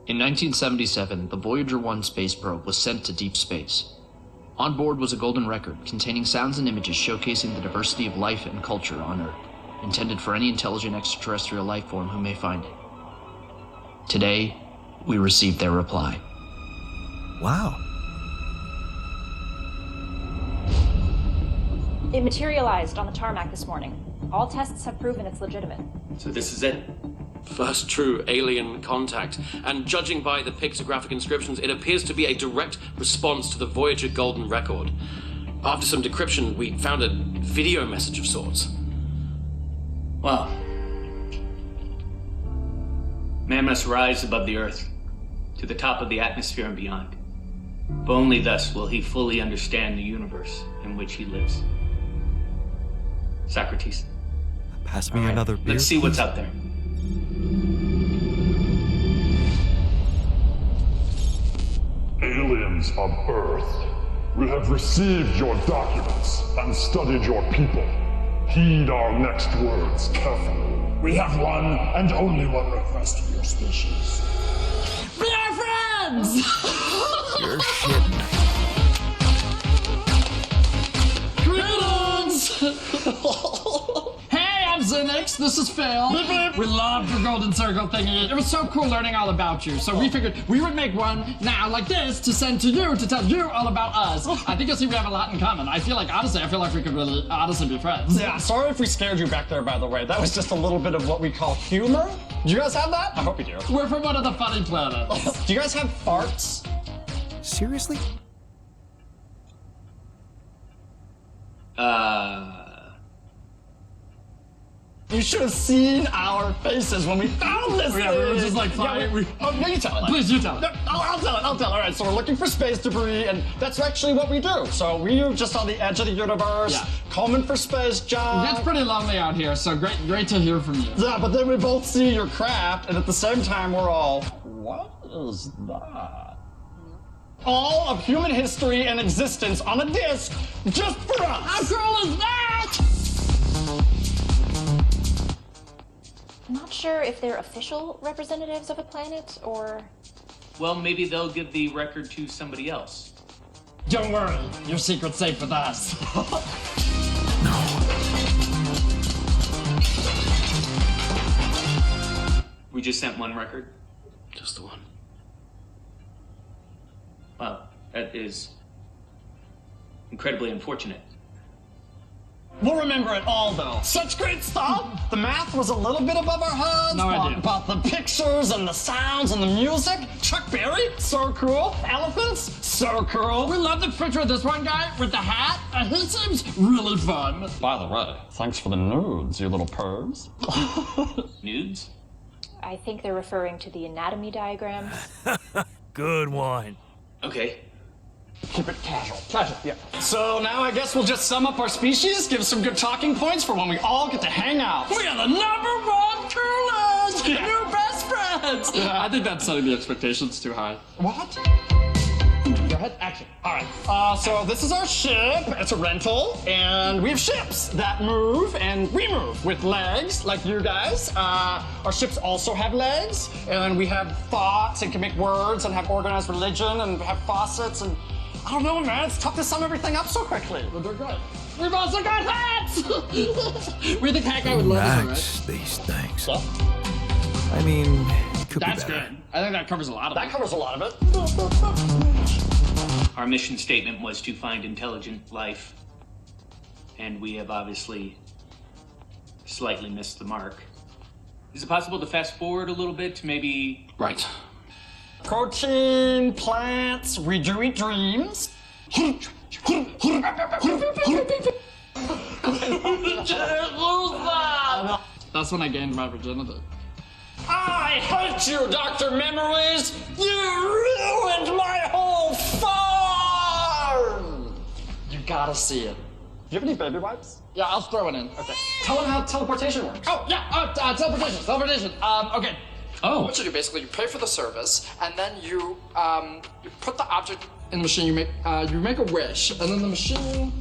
In 1977, the Voyager 1 space probe was sent to deep space. On board was a golden record containing sounds and images showcasing the diversity of life and culture on Earth, intended for any intelligent extraterrestrial life form who may find it. Today, we received their reply. Wow. It materialized on the tarmac this morning. All tests have proven it's legitimate. So this is it. First true alien contact. And judging by the pictographic inscriptions, it appears to be a direct response to the Voyager Golden Record. After some decryption, we found a video message of sorts. Well, man must rise above the Earth, to the top of the atmosphere and beyond. For only thus will he fully understand the universe in which he lives. Socrates. Pass me All right, another beer. let's see what's out there. Aliens of Earth, we have received your documents and studied your people. Heed our next words carefully. We have one and only one request for your species. We are friends! You're shitting. Hey, I'm Zinix. This is Phil. We loved your golden circle thingy. It was so cool learning all about you. So we figured we would make one now like this to send to you to tell you all about us. I think you'll see we have a lot in common. I feel like we could really honestly be friends. Yeah, sorry if we scared you back there, by the way. That was just a little bit of what we call humor. Do you guys have that? I hope you do. We're from one of the funny planets. Do you guys have farts? Seriously? You should have seen our faces when we found this Yeah, thing. we were just like, fine. Oh, no, you tell it. Please, you tell it. No, I'll tell it. All right, so we're looking for space debris, and that's actually what we do. So we are just on the edge of the universe, Yeah. combing for space junk. It's pretty lonely out here, so great to hear from you. Yeah, but then we both see your crap, and at the same time, we're all, what is that? All of human history and existence on a disc, just for us. How cool is that? I'm not sure if they're official representatives of a planet or... Well, maybe they'll give the record to somebody else. Don't worry, your secret's safe with us. We just sent one record. Just the one. Well, that is incredibly unfortunate. We'll remember it all, though. Such great stuff! The math was a little bit above our heads. No idea. But the pictures and the sounds and the music. Chuck Berry, so cool. Elephants, so cool. We love the picture of this one guy with the hat, and he seems really fun. By the way, thanks for the nudes, you little pervs. Nudes? I think they're referring to the anatomy diagrams. Good one. Okay. Keep it casual. Casual, yeah. So now I guess we'll just sum up our species, give some good talking points for when we all get to hang out. We are the #1 coolest new best friends. I think that's setting the expectations too high. What? Go ahead, action. All right, so this is our ship. It's a rental, and we have ships that move and we move with legs, like you guys. Our ships also have legs, and we have thoughts and can make words and have organized religion and have faucets and I don't know, man. It's tough to sum everything up so quickly. But they're good. We've also got hats! We think Hack would love it, Max, these things. So, I mean, it could That's be better. good. I think that covers a lot of that it. covers a lot of it. Our mission statement was to find intelligent life, and we have obviously slightly missed the mark. Is it possible to fast forward a little bit to maybe... Right. Protein, plants, we do eat dreams. That's when I gained my virginity. I hate you, Dr. Memories! You ruined my whole farm! You gotta see it. Do you have any baby wipes? Yeah, I'll throw it in. Okay. Tell them how teleportation works. Oh, yeah, teleportation. Okay. Oh. What you do, basically, you pay for the service, and then you put the object in the machine, you make a wish, and then the machine,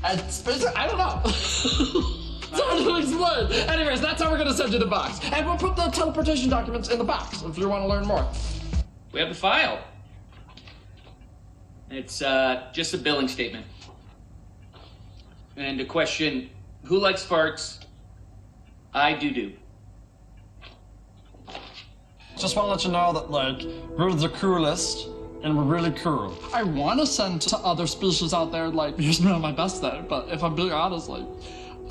it's basically, I don't know. It's hard to explain. Anyways, that's how we're gonna send you the box. And we'll put the teleportation documents in the box if you want to learn more. We have the file. It's just a billing statement. And a question, who likes farts? I do. Just want to let you know that, like, we're the coolest, and we're really cool. I want to send to other species out there, like, here's me on my best day, but if I'm being honest, like,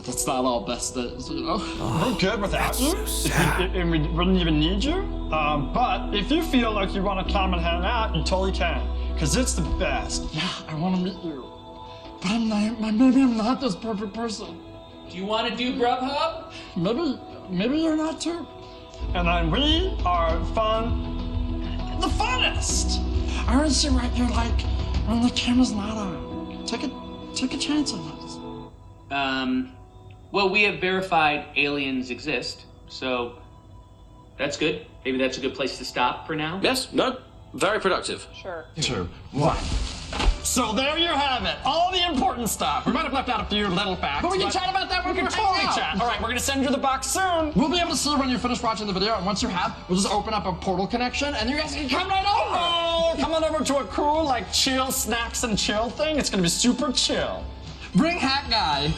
that's not all best days, you know? We're good without you, and we wouldn't even need you. But if you feel like you want to come and hang out, you totally can, because it's the best. Yeah, I want to meet you. But maybe I'm not this perfect person. Do you want to do Grubhub? Maybe you're not too. And then we are fun, the funnest. I want to see what you're like when the camera's not on. Take a chance on us. Well, we have verified aliens exist, so that's good. Maybe that's a good place to stop for now. Yes, no, very productive. Sure. 2, 1. So there you have it, all the important stuff. We might have left out a few little facts. But we can chat about that when we can totally chat. All right, we're gonna send you the box soon. We'll be able to see when you finish watching the video, and once you have, we'll just open up a portal connection, and you guys can come right over. Oh, come on over to a cool, like, chill snacks and chill thing. It's gonna be super chill. Bring Hat Guy.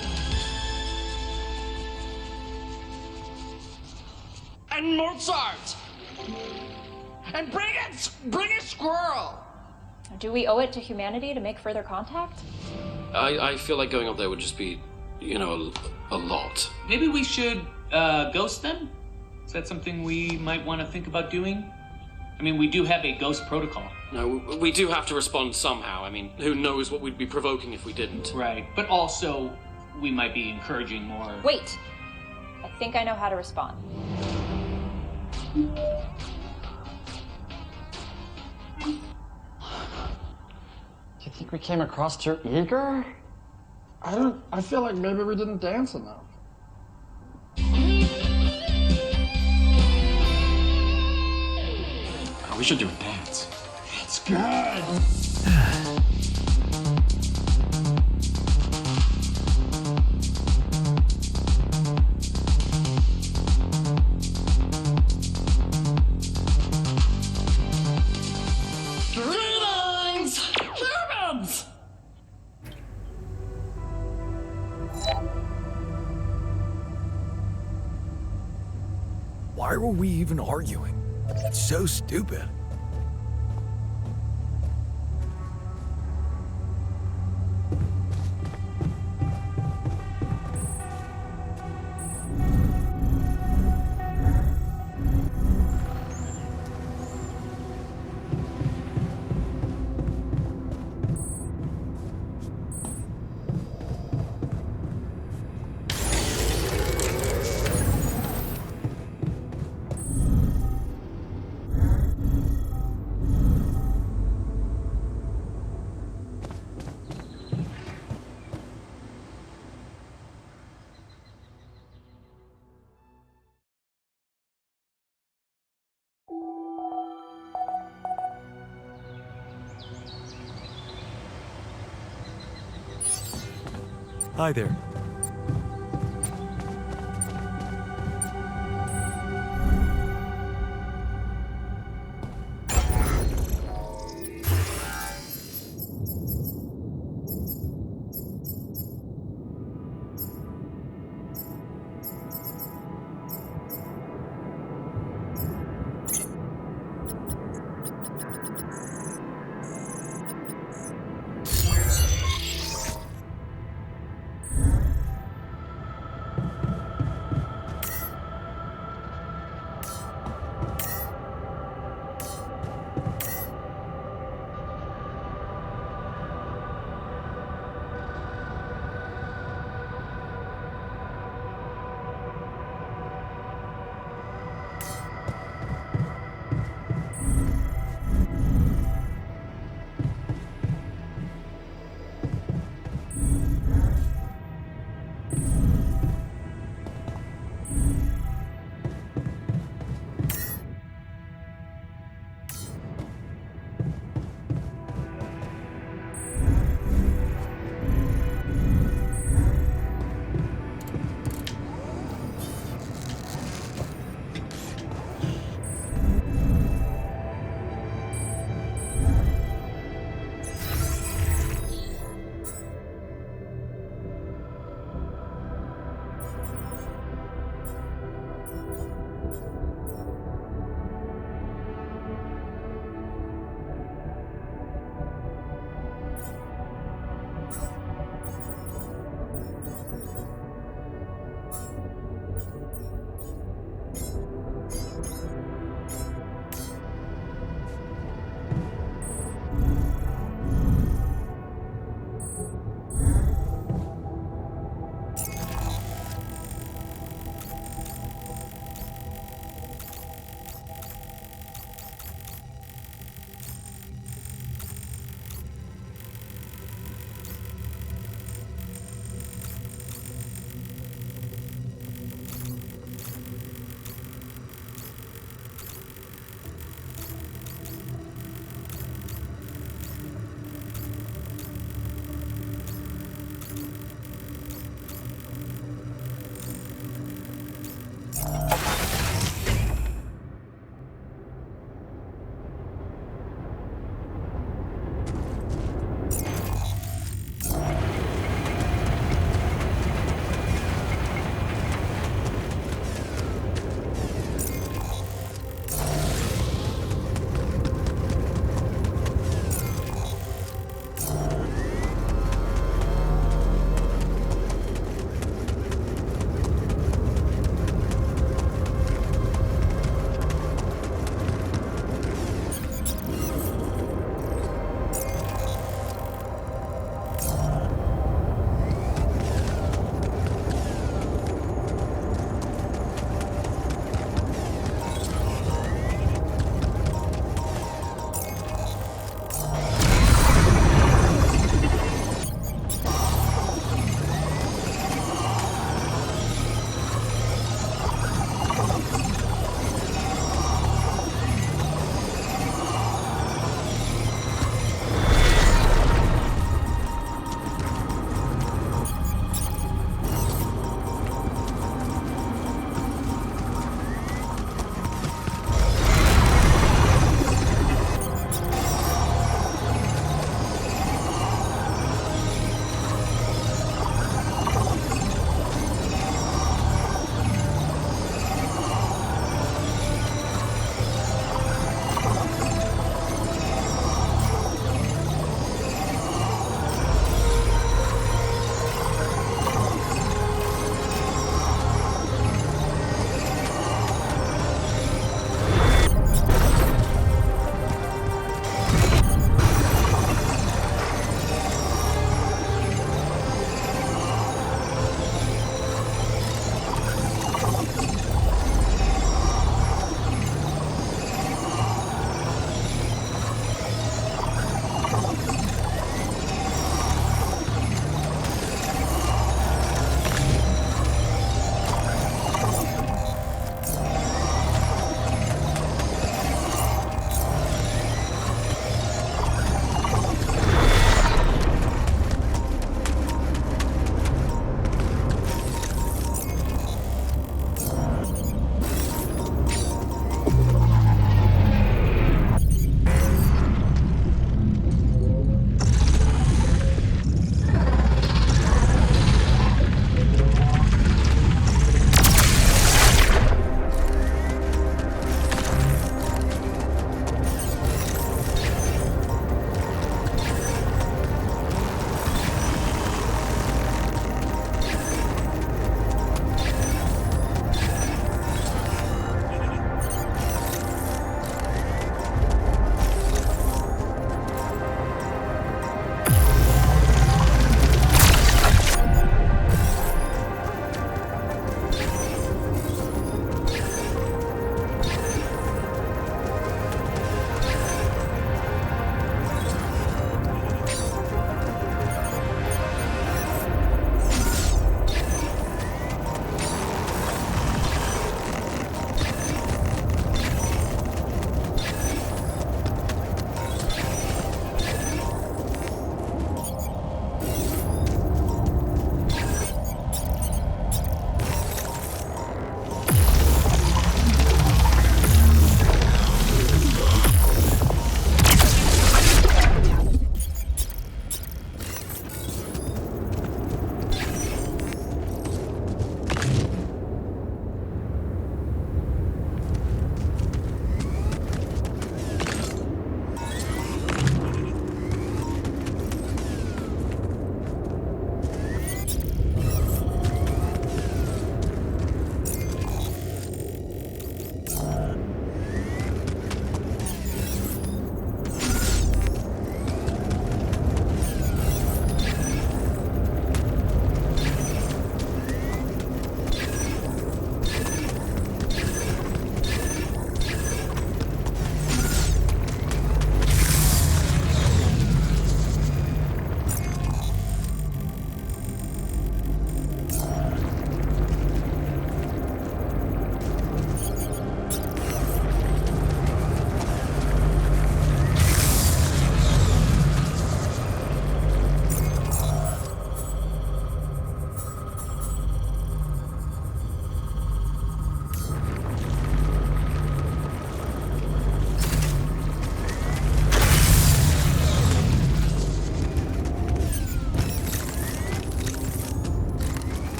And Mozart. And bring a squirrel. Do we owe it to humanity to make further contact? I feel like going up there would just be, you know, a lot. Maybe we should ghost them? Is that something we might want to think about doing? I mean, we do have a ghost protocol. No, we do have to respond somehow. I mean, who knows what we'd be provoking if we didn't. Right, but also, we might be encouraging more... Wait! I think I know how to respond. You think we came across too eager? I feel like maybe we didn't dance enough. Oh, we should do a dance. It's good. Why were we even arguing? It's so stupid. Hi there.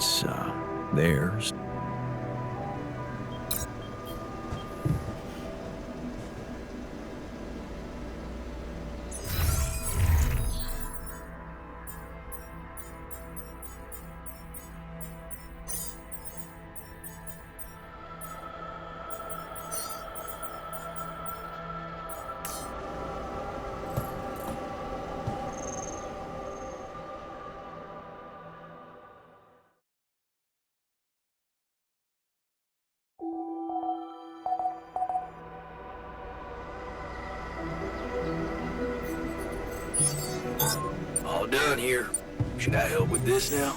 it's, theirs. All done here. Should I help with this now?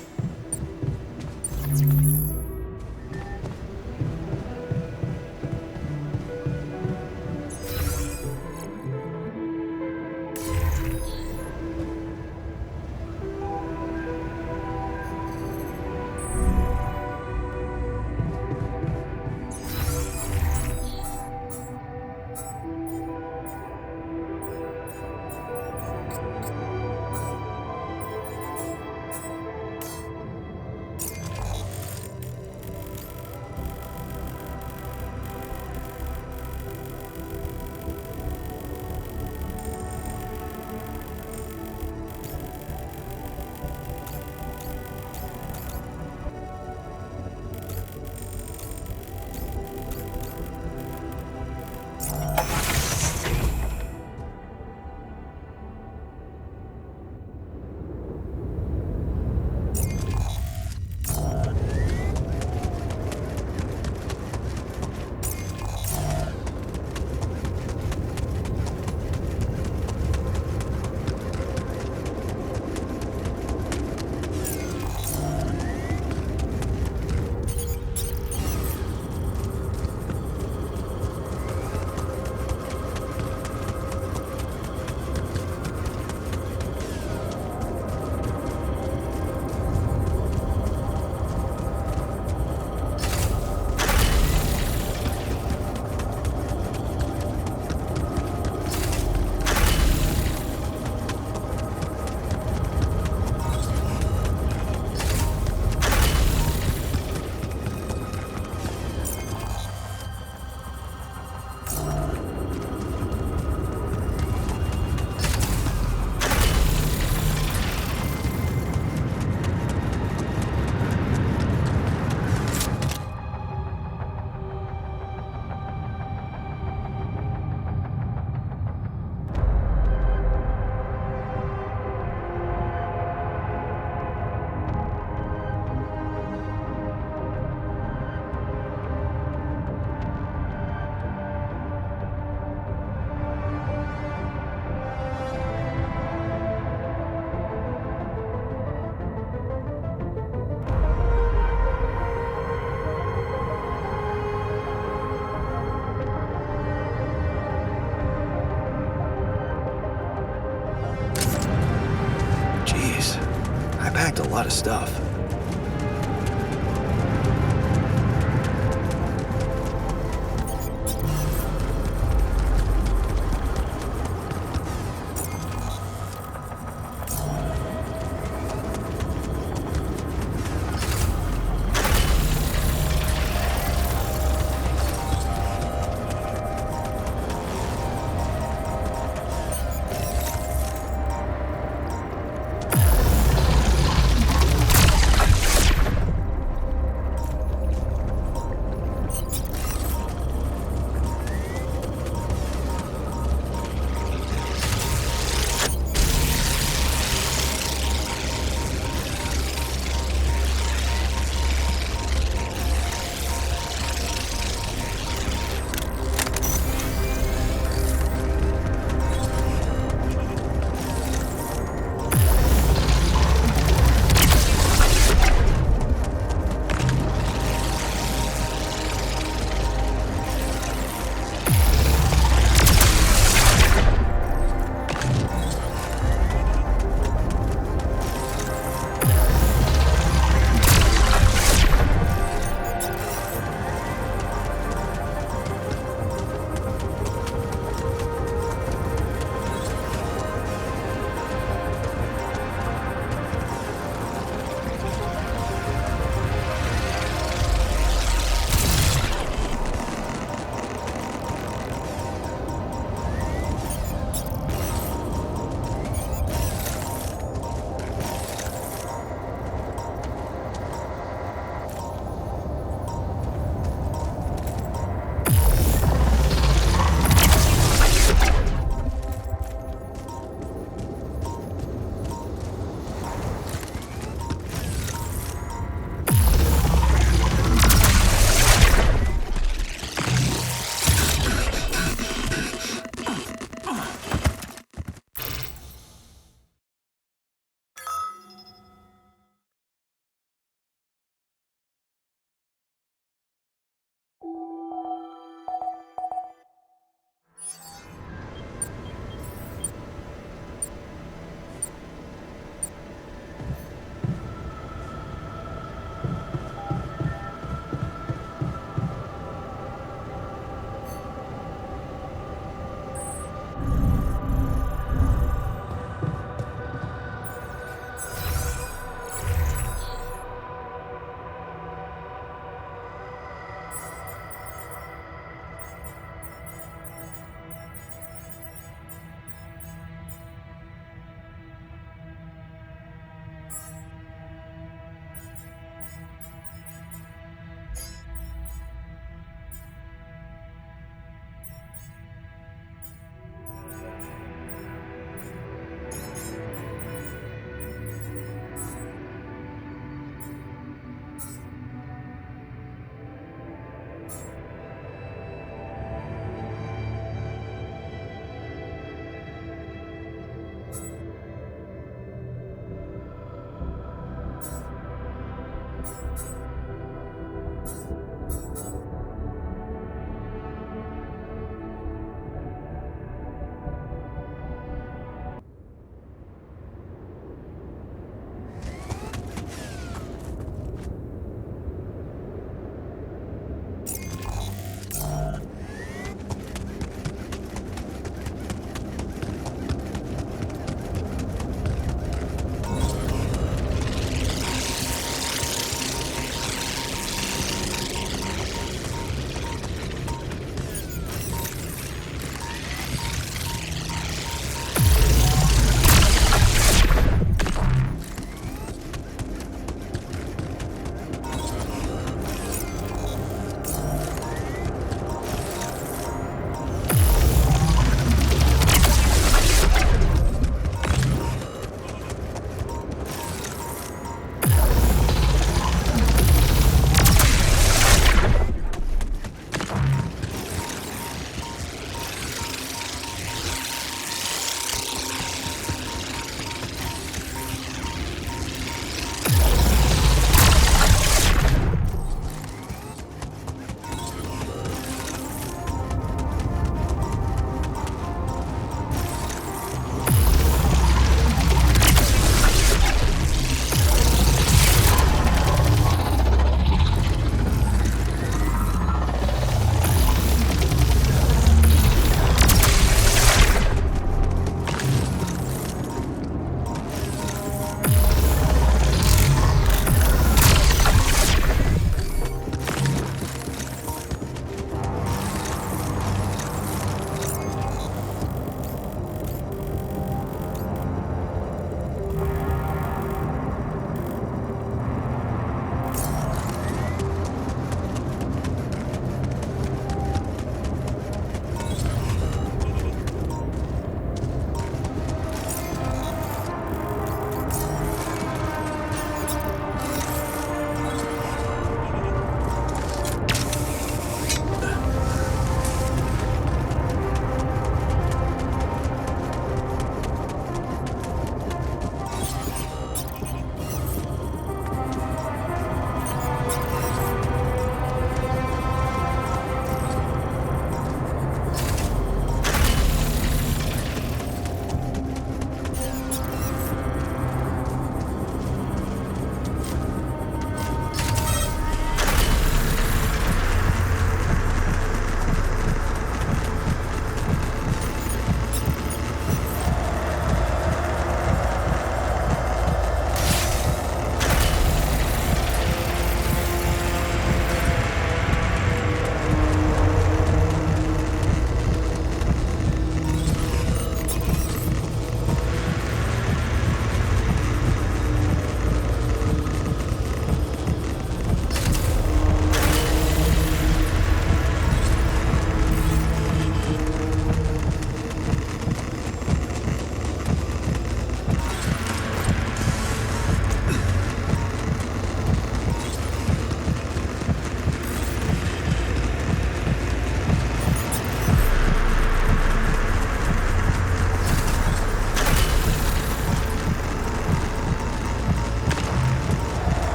packed a lot of stuff.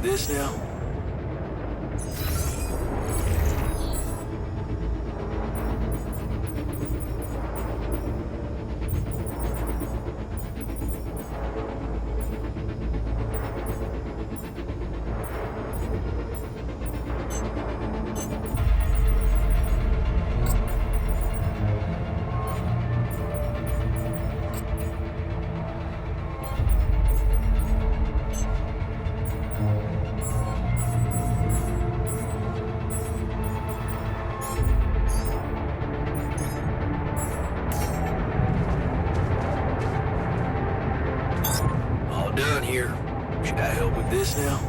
this now? Done here. Should I help with this now?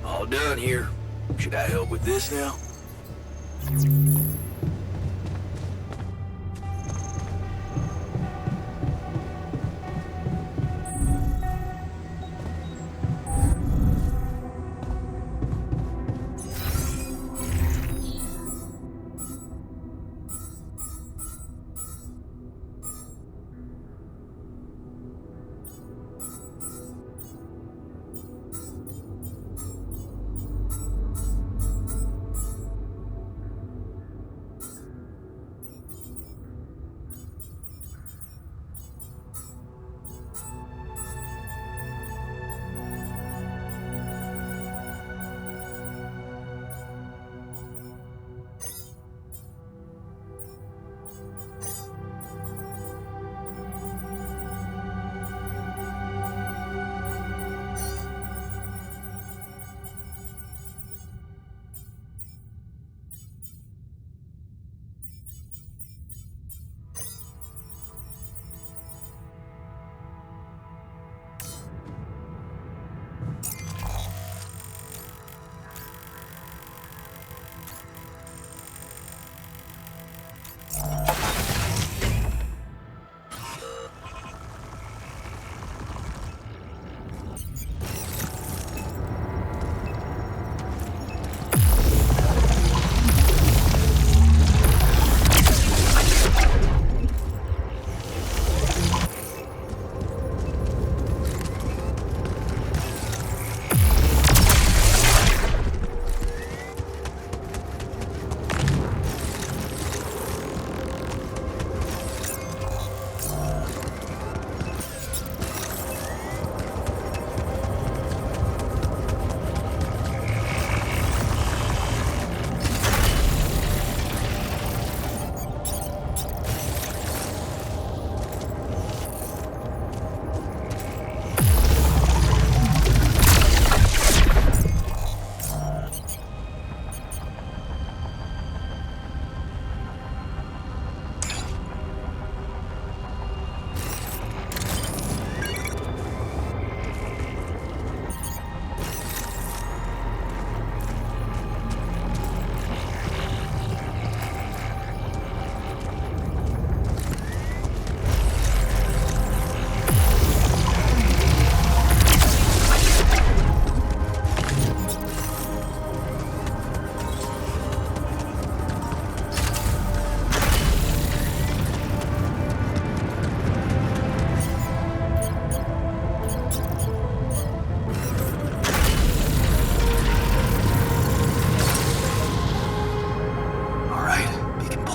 All done here. Should I help with this now?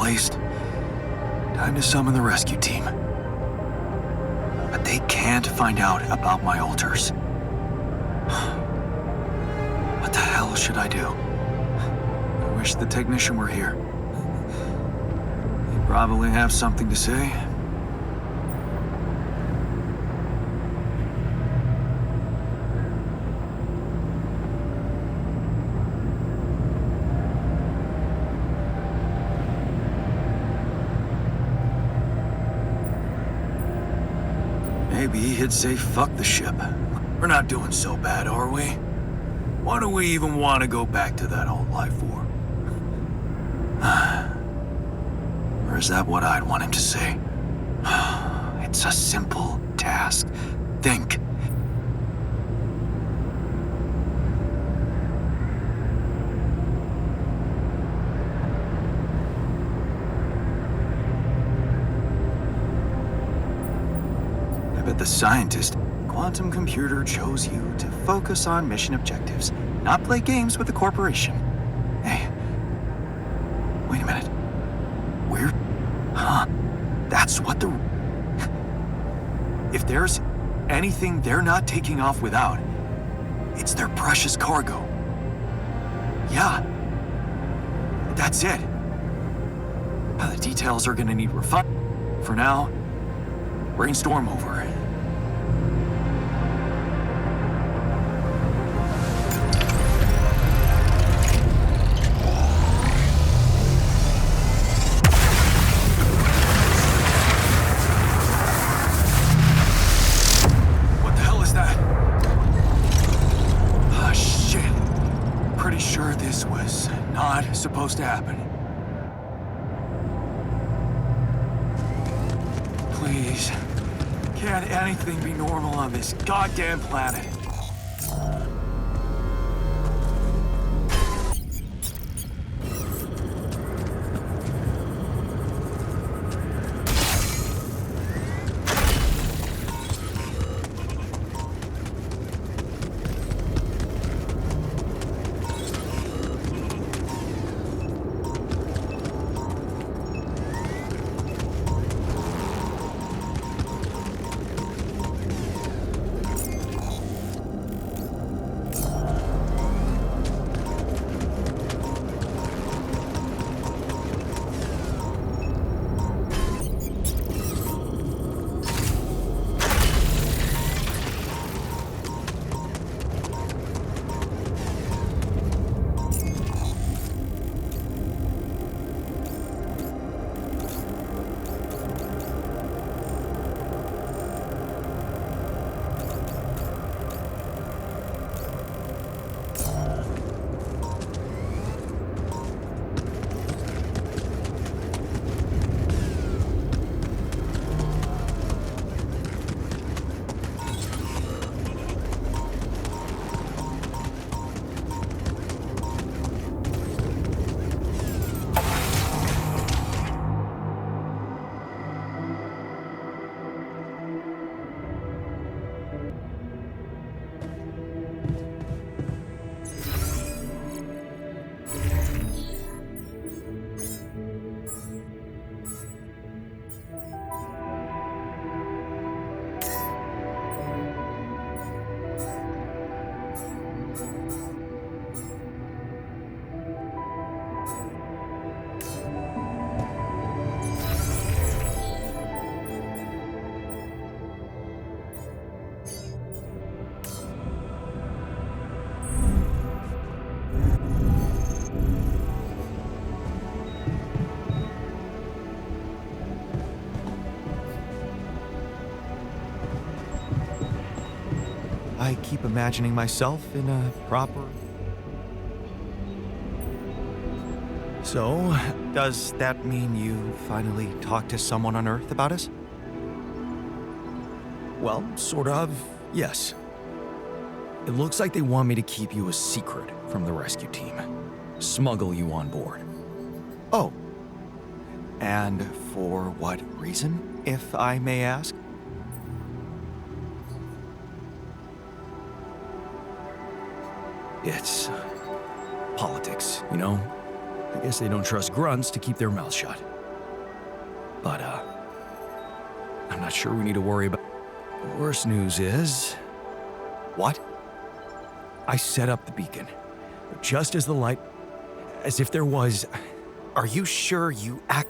replaced. Time to summon the rescue team. But they can't find out about my alters. What the hell should I do? I wish the technician were here. He'd probably have something to say. Maybe he'd say, fuck the ship. We're not doing so bad, are we? Why do we even want to go back to that old life form? Or is that what I'd want him to say? It's a simple task. Think. The scientist, quantum computer chose you to focus on mission objectives, not play games with the corporation. Hey, wait a minute. We're... Huh? That's what the... If there's anything they're not taking off without, it's their precious cargo. Yeah. That's it. The details are gonna need refine. For now, brainstorm over. Supposed to happen. Please, can't anything be normal on this goddamn planet? I keep imagining myself in a proper... So, does that mean you finally talked to someone on Earth about us? Well, sort of, yes. It looks like they want me to keep you a secret from the rescue team. Smuggle you on board. Oh. And for what reason, if I may ask? It's politics, you know? I guess they don't trust grunts to keep their mouths shut. but, I'm not sure we need to worry about... The worst news is... What? I set up the beacon. Just as the light... As if there was... Are you sure you act...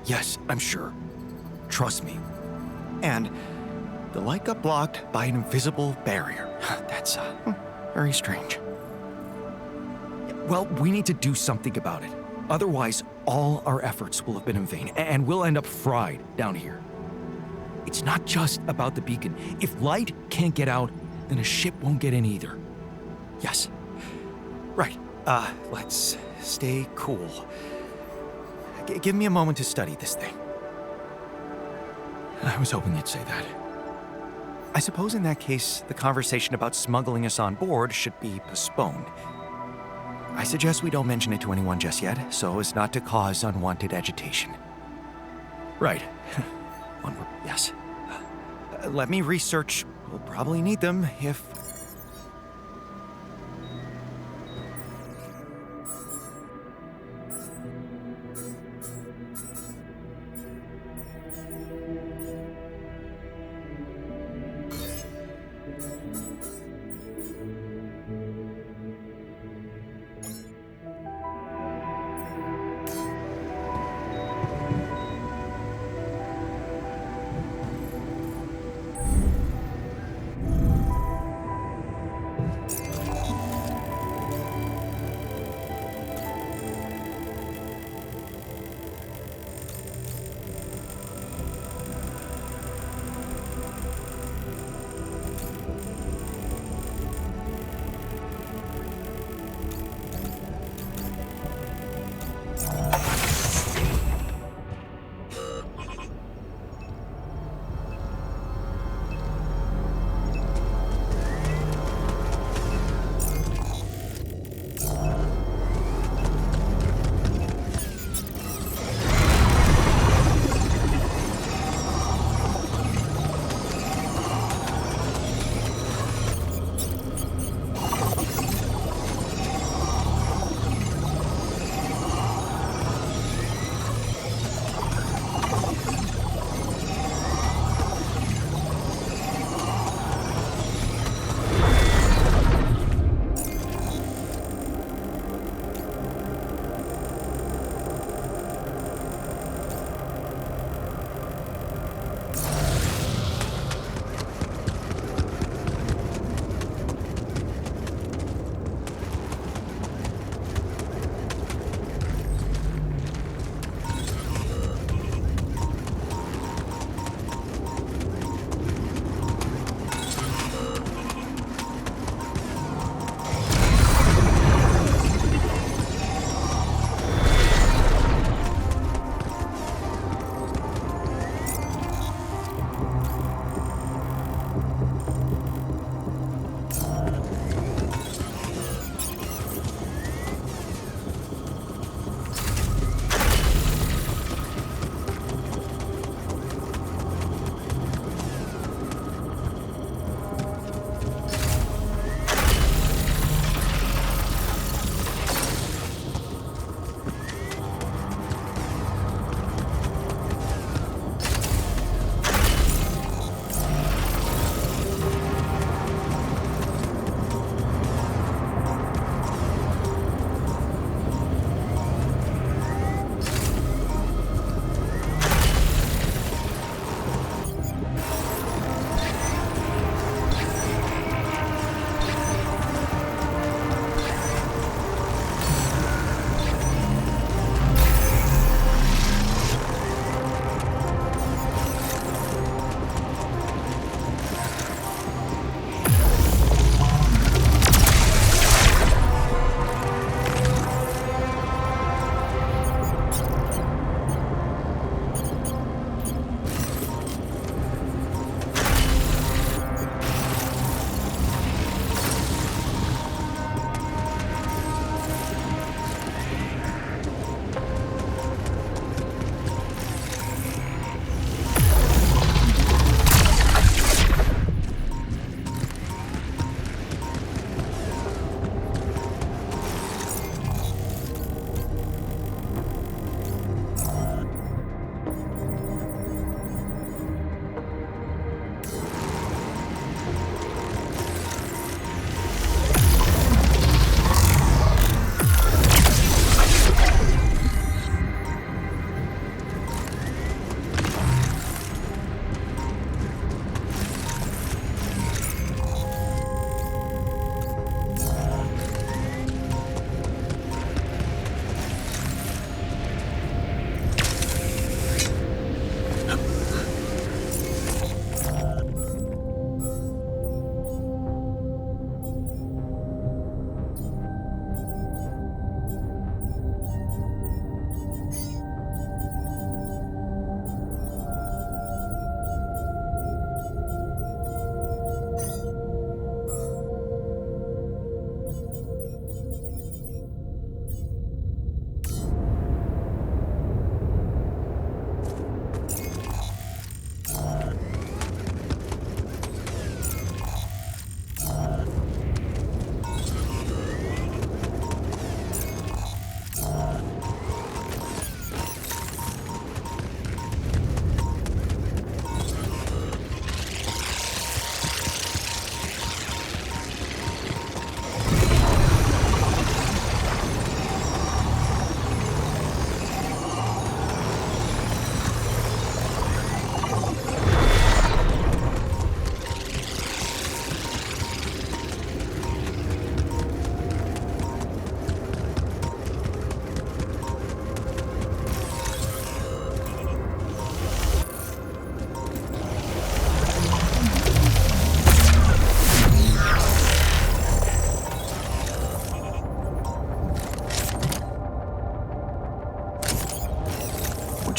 Yes, I'm sure. Trust me. And the light got blocked by an invisible barrier. That's, very strange. Well, we need to do something about it. Otherwise, all our efforts will have been in vain, and we'll end up fried down here. It's not just about the beacon. If light can't get out, then a ship won't get in either. Yes. Right. Let's stay cool. Give me a moment to study this thing. I was hoping you'd say that. I suppose in that case, the conversation about smuggling us on board should be postponed. I suggest we don't mention it to anyone just yet, so as not to cause unwanted agitation. Right. Onward. Yes. Let me research. We'll probably need them if...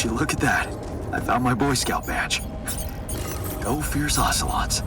Would you look at that? I found my Boy Scout badge. Go Fierce Ocelots.